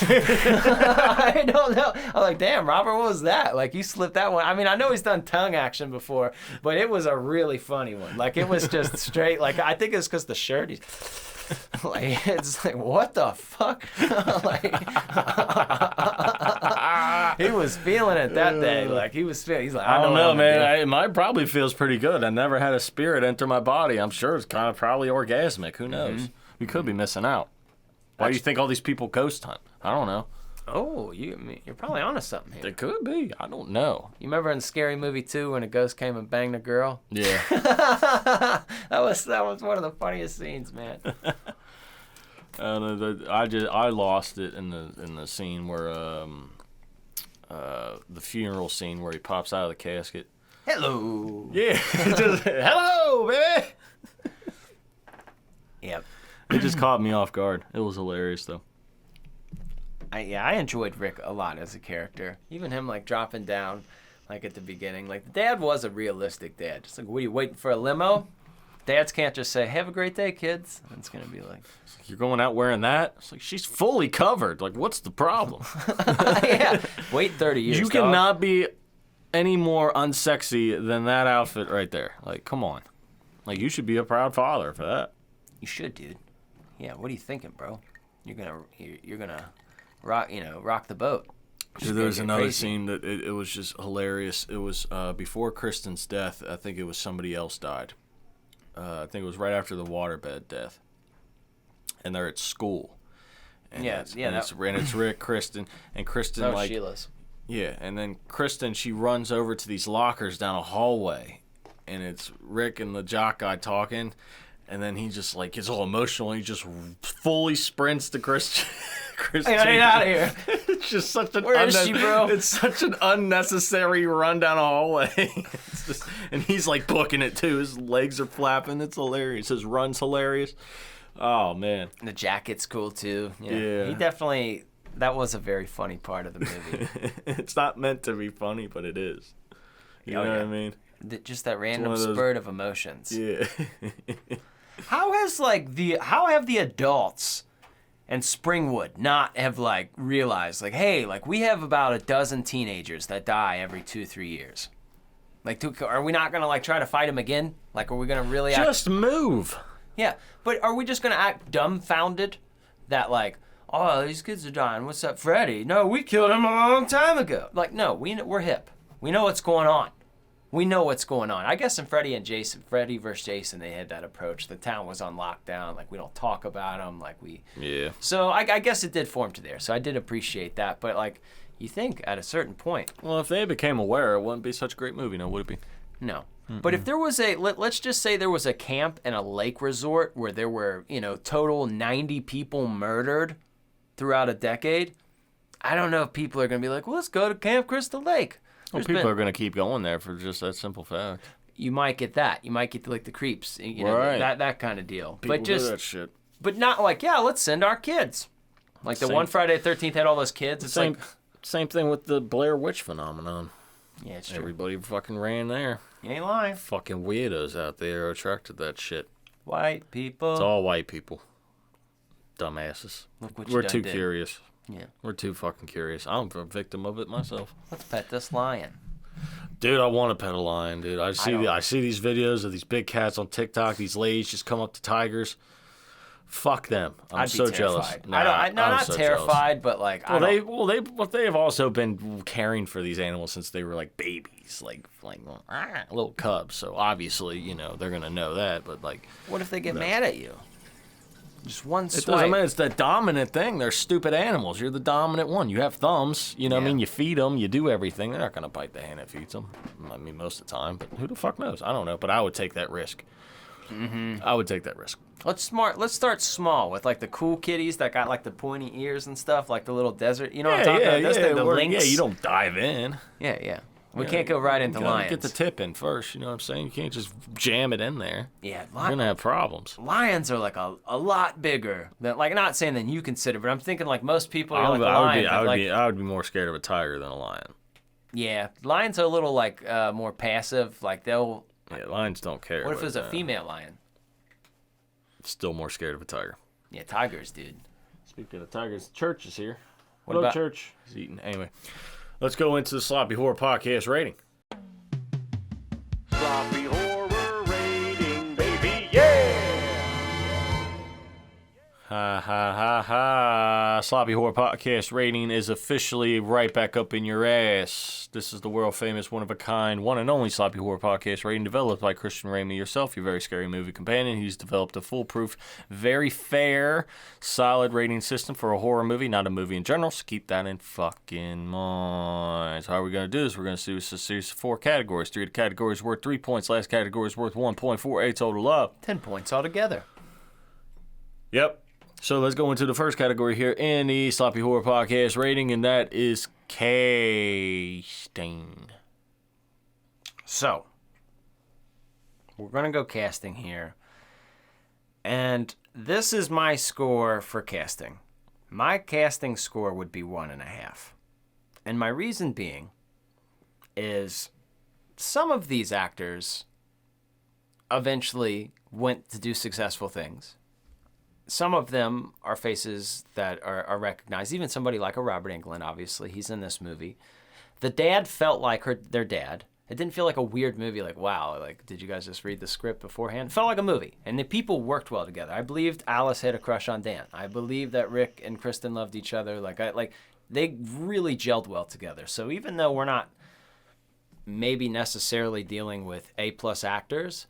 I don't know. I'm like, damn, Robert, what was that? You slipped that one. I mean, I know he's done tongue action before, but it was a really funny one. It was just straight. I think it's because the shirt, he's... it's what the fuck? He was feeling it that day. He's like, I don't know, man. Mine probably feels pretty good. I never had a spirit enter my body. I'm sure it's kind of probably orgasmic. Who knows? Mm-hmm. We could be missing out. Why do you think all these people ghost hunt? I don't know. Oh, you're probably onto something here. It could be. I don't know. You remember in Scary Movie 2 when a ghost came and banged a girl? Yeah. that was one of the funniest scenes, man. I lost it in the scene where the funeral scene where he pops out of the casket. Hello. Yeah, just, hello, baby. Yep. It just caught me off guard. It was hilarious though. I enjoyed Rick a lot as a character. Even him like dropping down, like at the beginning. Like the dad was a realistic dad. Just like, what are you waiting for a limo? Dads can't just say, "Have a great day, kids." It's gonna be like, You're going out wearing that? It's like she's fully covered. Like, what's the problem? yeah. Wait 30 years. You dog. cannot be any more unsexy than that outfit right there. Like, come on. Like, you should be a proud father for that. You should, dude. Yeah. What are you thinking, bro? You're gonna rock the boat. Dude, there was another scene that it was just hilarious. It was before Kristen's death. I think it was somebody else died. I think it was right after the waterbed death. And they're at school. And it's Rick, Kristen, and Kristen that was like Sheila's. yeah, and then Kristen, she runs over to these lockers down a hallway, and it's Rick and the jock guy talking, and then he just like gets all emotional, and he just fully sprints to Kristen. Hey, get out of here! It's just such an Where is she, bro? It's such an unnecessary run down a hallway. It's just, and he's like booking it too. His legs are flapping. It's hilarious. His run's hilarious. Oh man, The jacket's cool too. Yeah. He definitely. That was a very funny part of the movie. it's not meant to be funny, but it is. You know what I mean? Just that random those- spurt of emotions. Yeah. How have the adults and Springwood not have like realized like, hey, like we have about a dozen teenagers that die every 2-3 years. Like, are we not gonna like try to fight them again? Like, are we gonna really Just move. Yeah, but are we just gonna act dumbfounded that like, oh, these kids are dying. What's up, Freddy? No, we killed him a long time ago. Like, no, we're hip. We know what's going on. We know what's going on. I guess in Freddy versus Jason, they had that approach. The town was on lockdown. Like, we don't talk about them. Like, Yeah. So I guess it did form to there. So I did appreciate that. But, like, you think at a certain point. Well, if they became aware, it wouldn't be such a great movie now, would it be? No. But if there was let's just say there was a camp and a lake resort where there were, total 90 people murdered throughout a decade, I don't know if people are going to be like, well, let's go to Camp Crystal Lake. Well, people are going to keep going there for just that simple fact. You might get that. You might get like the creeps, Right. that kind of deal. People but just do that shit. But not like, yeah, let's send our kids. Like the one Friday the 13th had all those kids. It's Same thing with the Blair Witch phenomenon. Yeah, it's true. Everybody fucking ran there. You ain't lying. Fucking weirdos out there are attracted to that shit. White people. It's all white people. Dumbasses. Look what you We're done too did. curious. Yeah. We're too fucking curious. I'm a victim of it myself. Let's pet this lion. Dude, I want to pet a lion, dude. I see don't. I see these videos of these big cats on TikTok. These ladies just come up to tigers. Fuck them. I'm I'd be so terrified. jealous. I'm not so terrified, but like, They've also been caring for these animals since they were like babies, like little cubs. So obviously, they're gonna know that. But like, what if they get mad at you? Just one it swipe. doesn't matter. It's the dominant thing. They're stupid animals. You're the dominant one. You have thumbs. You know what I mean? You feed them. You do everything. They're not gonna bite the hand that feeds them. I mean, most of the time. But who the fuck knows? I don't know. But I would take that risk. Mm-hmm. I would take that risk. Let's start small with like the cool kitties that got like the pointy ears and stuff, like the little desert. You know what I'm talking about? The lynx. Yeah, you don't dive in. Yeah. We can't go right into lions. Get the tip in first. You know what I'm saying? You can't just jam it in there. Yeah, you're gonna have problems. Lions are like a lot bigger than, like, not saying than you consider, but I'm thinking like most people are like a lion. I would be more scared of a tiger than a lion. Yeah, lions are a little like more passive. Like they'll. Yeah, lions don't care. What if it was a female lion? Still more scared of a tiger. Yeah, tigers, dude. Speaking of tigers, Church is here. What about Church? He's eating. Anyway, let's go into the Sloppy Horror Podcast rating. Sloppy Horror rating, baby, yeah! Ha ha ha ha. Sloppy Horror Podcast rating is officially right back up in your ass. This is the world famous, one of a kind, one and only Sloppy Horror Podcast rating developed by Christian Ramey yourself, your very scary movie companion. He's developed a foolproof, very fair, solid rating system for a horror movie, not a movie in general, so keep that in fucking mind. So how are we going to do this? We're going to do this a series of 4 categories. 3 of the categories worth 3 points. Last category is worth 1.48 total up. 10 points altogether. Yep. So let's go into the first category here in the Sloppy Horror Podcast rating, and that is casting. So, we're going to go casting here. And this is my score for casting. My casting score would be 1.5. And my reason being is some of these actors eventually went to do successful things. Some of them are faces that are recognized. Even somebody like a Robert Englund, obviously. He's in this movie. The dad felt like their dad. It didn't feel like a weird movie, like, wow, like, did you guys just read the script beforehand? It felt like a movie. And the people worked well together. I believed Alice had a crush on Dan. I believed that Rick and Kristen loved each other. They really gelled well together. So even though we're not maybe necessarily dealing with A-plus actors,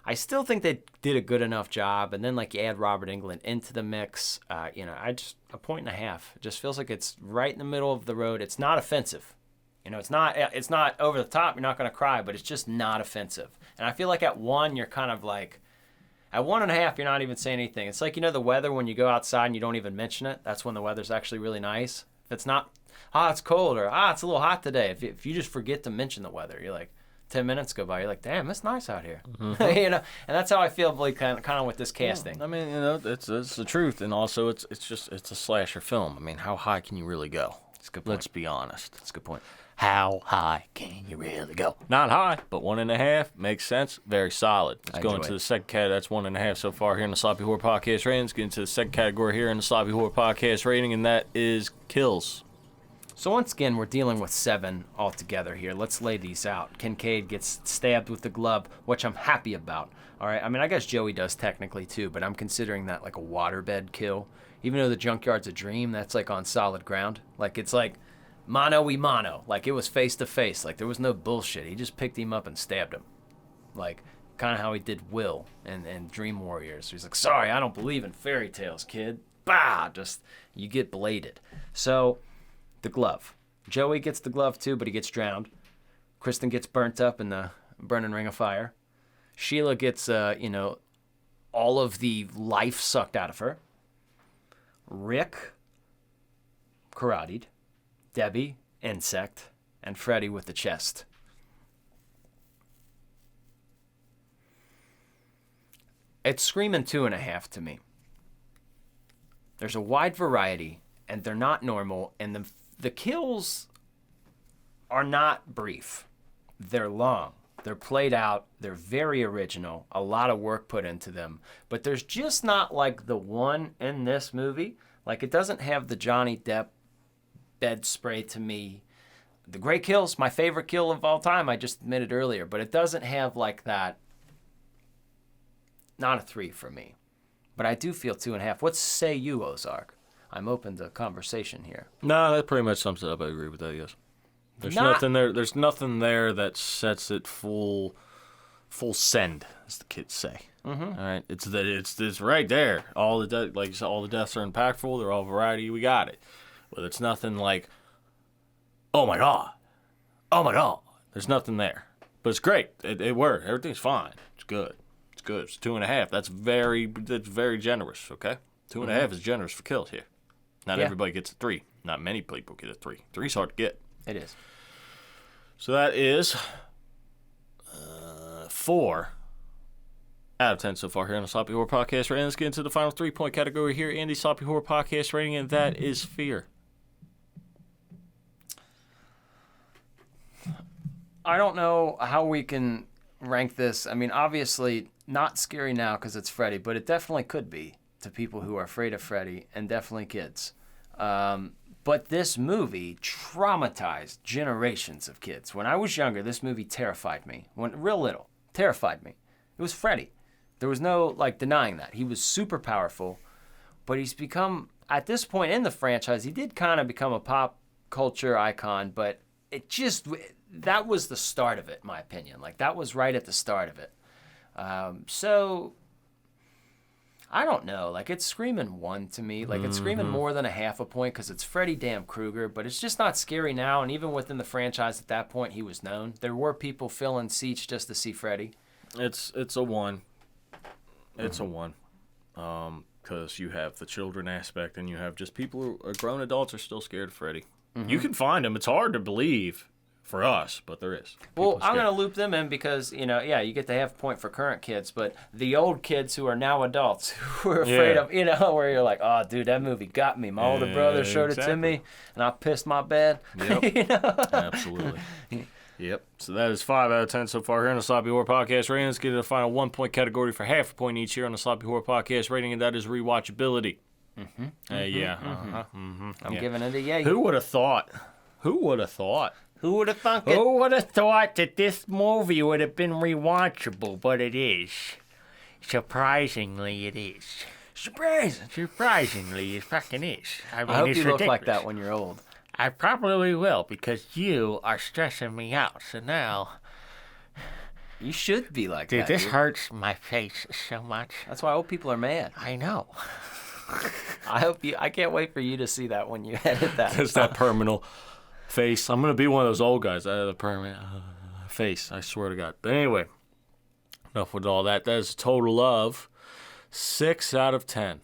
I still think they did a good enough job. And then, like, you add Robert Englund into the mix, a 1.5. It just feels like it's right in the middle of the road. It's not offensive. It's not over the top. You're not going to cry, but it's just not offensive. And I feel like at 1, you're kind of like, at 1.5, you're not even saying anything. It's like, the weather when you go outside and you don't even mention it. That's when the weather's actually really nice. If it's not, it's cold, or it's a little hot today. If you just forget to mention the weather, you're like, 10 minutes go by, you're like, damn, it's nice out here. Mm-hmm. And that's how I feel like, kind of with this casting. I mean, it's the truth, and also it's a slasher film. I mean, how high can you really go? That's a good point. Let's be honest. That's a good point. How high can you really go? Not high, but 1.5 makes sense. Very solid. Let's go into the second category. That's 1.5 so far here in the Sloppy Horror Podcast rating. Let's get into the second category here in the Sloppy Horror Podcast rating, and that is kills. So once again, we're dealing with 7 altogether here. Let's lay these out. Kincaid gets stabbed with the glove, which I'm happy about. All right. I mean, I guess Joey does technically too, but I'm considering that like a waterbed kill. Even though the junkyard's a dream, that's like on solid ground. Like it's like mano y mano. Like it was face to face. Like there was no bullshit. He just picked him up and stabbed him. Like kind of how he did Will in Dream Warriors. He's like, sorry, I don't believe in fairy tales, kid. Bah! Just, you get bladed. So, the glove. Joey gets the glove too, but he gets drowned. Kristen gets burnt up in the burning ring of fire. Sheila gets, all of the life sucked out of her. Rick, karate'd. Debbie, insect. And Freddy with the chest. It's screaming 2.5 to me. There's a wide variety, and they're not normal, and the kills are not brief. They're long. They're played out. They're very original. A lot of work put into them. But there's just not like the one in this movie. Like it doesn't have the Johnny Depp bed spray to me. The Great Kill's my favorite kill of all time. I just admitted earlier. But it doesn't have like that. Not a 3 for me. But I do feel 2.5. What say you, Ozark? I'm open to conversation here. No, that pretty much sums it up. I agree with that, yes. There's nothing there. There's nothing there that sets it full send, as the kids say. Mm-hmm. All right, it's right there. All the deaths are impactful. They're all variety. We got it. But it's nothing like, oh my god. There's nothing there. But it's great. It worked. Everything's fine. It's good. It's good. It's 2.5. That's very generous. Okay, 2.5 is generous for kills here. Not everybody gets a 3. Not many people get a 3. 3's hard to get. It is. So that is 4 out of 10 so far here on the Sloppy Horror Podcast rating. Let's get into the final 3-point category here in the Sloppy Horror Podcast rating, and that is fear. I don't know how we can rank this. I mean, obviously not scary now because it's Freddy, but it definitely could be to people who are afraid of Freddy, and definitely kids. But this movie traumatized generations of kids. When I was younger, this movie terrified me. When real little, terrified me. It was Freddy. There was no denying that. He was super powerful, but he's become, at this point in the franchise, he did kind of become a pop culture icon, but that was the start of it, in my opinion. That was right at the start of it. So I don't know. It's screaming 1 to me. It's screaming more than a 0.5 point because it's Freddy damn Krueger, but it's just not scary now. And even within the franchise at that point, he was known. There were people filling seats just to see Freddy. It's a 1. It's a 1. because you have the children aspect and you have just people who are grown adults are still scared of Freddy. You can find them. It's hard to believe for us, but there is. Well, People I'm scared. going to loop them in because, you know, yeah, you get the half point for current kids, but the old kids who are now adults who are afraid Yeah. of, you know, where you're like, oh, dude, that movie got me. My older brother showed it to exactly. me, and I pissed my bed. Yep. You know? Absolutely. Yep. So that is 5 out of 10 so far here on the Sloppy Horror Podcast rating. Let's get to the final 1 point category for half a point each here on the Sloppy Horror Podcast rating, and that is rewatchability. I'm giving it a yay. Who would have thought? Who would have thought? Who would have thunk it? Who would have thought that this movie would have been rewatchable? But it is. Surprisingly, it is. Surprisingly, it fucking is. I hope you look like that when you're old. I probably will, because you are stressing me out. So now, You should be like dude, that. this dude. hurts my face so much. That's why old people are mad. I know. I can't wait for you to see that when you edit that. It's that permanent face. I'm gonna be one of those old guys. I have a permanent face. I swear to God. But anyway, enough with all that. That is a total of 6 out of 10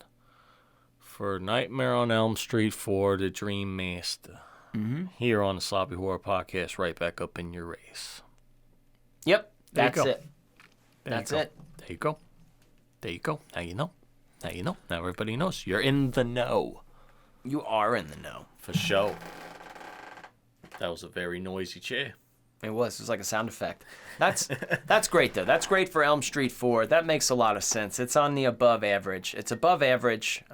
for Nightmare on Elm Street 4: The Dream Master. Here on the Sloppy Horror Podcast, right back up in your race. Yep, There you that's go. it. That's it. There you go. There you go. Now you know. Now you know. Now everybody knows. You're in the know. You are in the know. For sure. That was a very noisy chair. It was like a sound effect. That's great though. That's great for Elm Street 4. That makes a lot of sense. It's on the above average. It's above average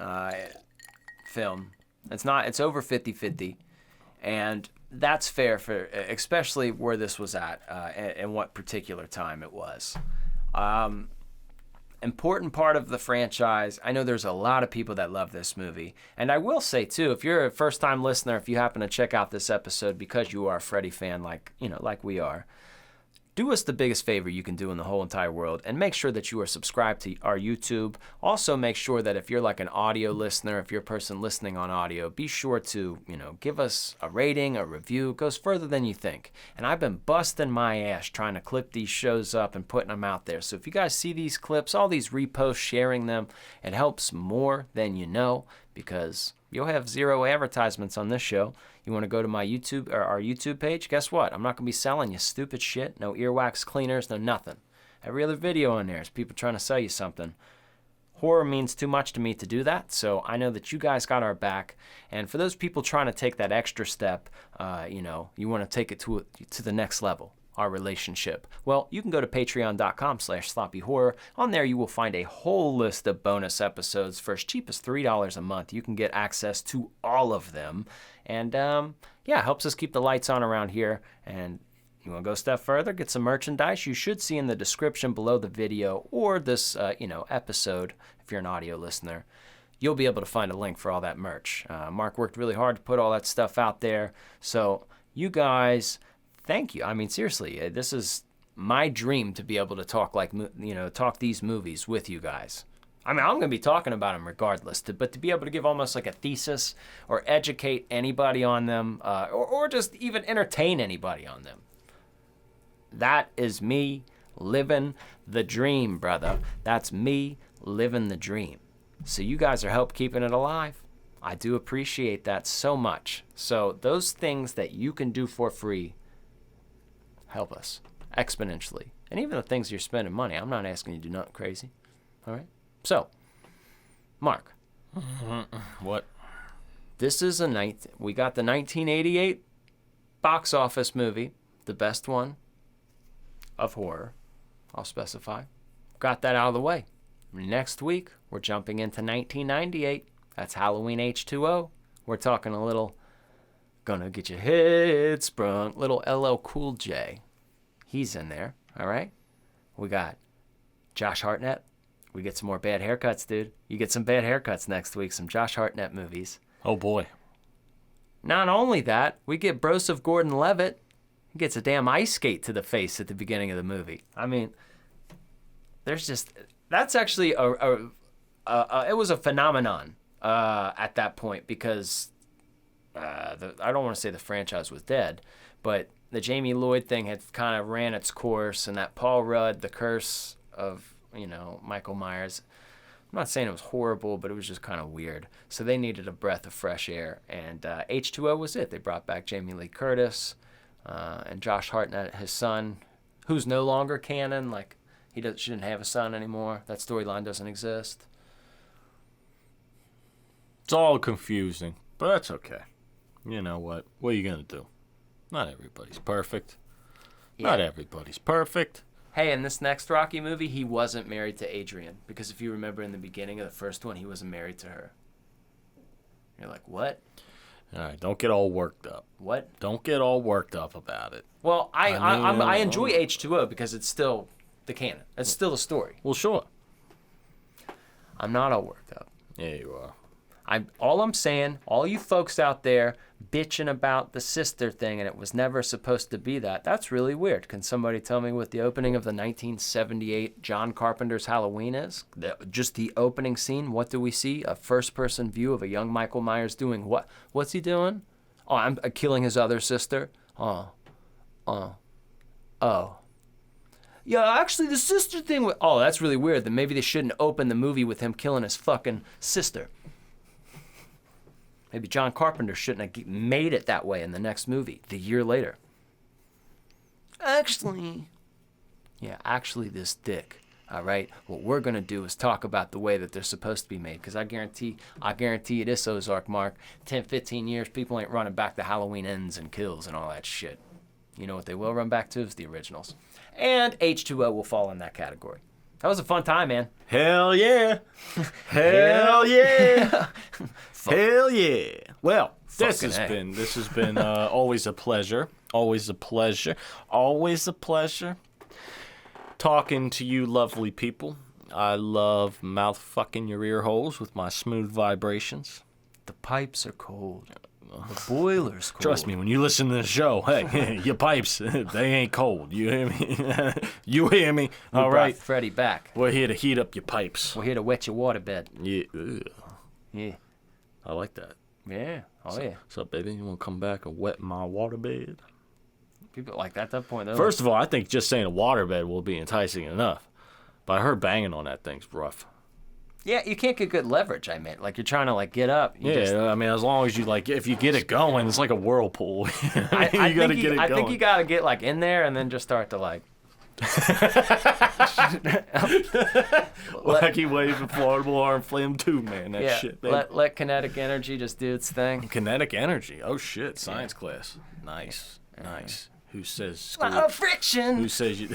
film. It's over 50-50. And that's fair for especially where this was at and what particular time it was. Important part of the franchise. I know there's a lot of people that love this movie. And I will say too, if you're a first-time listener, if you happen to check out this episode because you are a Freddy fan like we are, do us the biggest favor you can do in the whole entire world and make sure that you are subscribed to our YouTube. Also make sure that if you're like an audio listener, if you're a person listening on audio, be sure to, give us a rating, a review. It goes further than you think. And I've been busting my ass trying to clip these shows up and putting them out there. So if you guys see these clips, all these reposts, sharing them, it helps more than you know because you'll have 0 advertisements on this show. You want to go to my YouTube or our YouTube page? Guess what? I'm not going to be selling you stupid shit. No earwax cleaners, no nothing. Every other video on there is people trying to sell you something. Horror means too much to me to do that, so I know that you guys got our back. And for those people trying to take that extra step, you want to take it to the next level. Our relationship. Well, you can go to patreon.com/sloppyhorror. On there, you will find a whole list of bonus episodes for as cheap as $3 a month. You can get access to all of them. And, helps us keep the lights on around here. And you want to go a step further, get some merchandise, you should see in the description below the video or this, episode, if you're an audio listener, you'll be able to find a link for all that merch. Mark worked really hard to put all that stuff out there. So you guys... Thank you. I mean, seriously, this is my dream to be able to talk talk these movies with you guys. I mean, I'm going to be talking about them regardless, but to be able to give almost like a thesis or educate anybody on them or just even entertain anybody on them. That is me living the dream, brother. That's me living the dream. So you guys are help keeping it alive. I do appreciate that so much. So those things that you can do for free, help us exponentially. And even the things you're spending money, I'm not asking you to do nothing crazy. All right? So, Mark. What? This is we got the 1988 box office movie, the best one of horror, I'll specify. Got that out of the way. Next week, we're jumping into 1998. That's Halloween H2O. We're talking a little... Gonna get your head sprung. Little LL Cool J. He's in there, all right? We got Josh Hartnett. We get some more bad haircuts, dude. You get some bad haircuts next week, some Josh Hartnett movies. Oh, boy. Not only that, we get Broseph Gordon-Levitt. He gets a damn ice skate to the face at the beginning of the movie. I mean, that's actually it was a phenomenon at that point because... I don't want to say the franchise was dead, but the Jamie Lloyd thing had kind of ran its course, and that Paul Rudd, the curse of, Michael Myers, I'm not saying it was horrible, but it was just kind of weird. So they needed a breath of fresh air, and H2O was it. They brought back Jamie Lee Curtis and Josh Hartnett, his son, who's no longer canon. Like, shouldn't have a son anymore. That storyline doesn't exist. It's all confusing, but that's okay. You know what? What are you going to do? Not everybody's perfect. Yeah. Not everybody's perfect. Hey, in this next Rocky movie, he wasn't married to Adrian. Because if you remember in the beginning of the first one, he wasn't married to her. You're like, what? All right, don't get all worked up. What? Don't get all worked up about it. Well, I enjoy H2O because it's still the canon. It's still a story. Well, sure. I'm not all worked up. Yeah, you are. All I'm saying, all you folks out there bitching about the sister thing and it was never supposed to be that, that's really weird. Can somebody tell me what the opening of the 1978 John Carpenter's Halloween is? Just the opening scene, what do we see? A first-person view of a young Michael Myers doing what? What's he doing? Oh, I'm killing his other sister? Oh. Yeah, actually, the sister thing... Oh, that's really weird. Then maybe they shouldn't open the movie with him killing his fucking sister. Maybe John Carpenter shouldn't have made it that way in the next movie, the year later. Actually, this dick, all right? What we're going to do is talk about the way that they're supposed to be made, because I guarantee you this, Ozark Mark, 10, 15 years, people ain't running back to Halloween Ends and Kills and all that shit. You know what they will run back to is the originals. And H2O will fall in that category. That was a fun time, man. Hell yeah. Hell yeah. Hell yeah. Well, this has been always a pleasure. Always a pleasure. Always a pleasure talking to you lovely people. I love mouth fucking your ear holes with my smooth vibrations. The pipes are cold. The boiler's cold. Trust me, when you listen to the show, hey, your pipes, they ain't cold. You hear me? You hear me? We All brought right. Freddie back. We're here to heat up your pipes. We're here to wet your waterbed. Yeah. Ugh. Yeah. I like that. Yeah. Oh, yeah. What's up, baby? You want to come back and wet my waterbed? People like that at that point, though. First of all, I think just saying a waterbed will be enticing enough. But I heard banging on that thing's rough. Yeah, you can't get good leverage, I meant. Like, you're trying to, like, get up. I mean, as long as you, like, if you get it going, it's like a whirlwall. I gotta get it going. I think you got to get, like, in there and then just start to, like... Wacky wave, inflatable arm, flame tube, man. That shit, baby. Let kinetic energy just do its thing. Kinetic energy. Oh, shit. Science class. Nice. Nice. Who says school? A lot of friction. Who says you...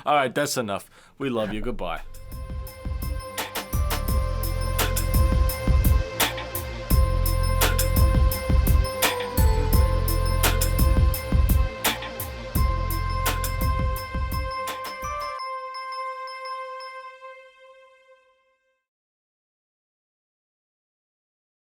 All right, that's enough. We love you. Goodbye.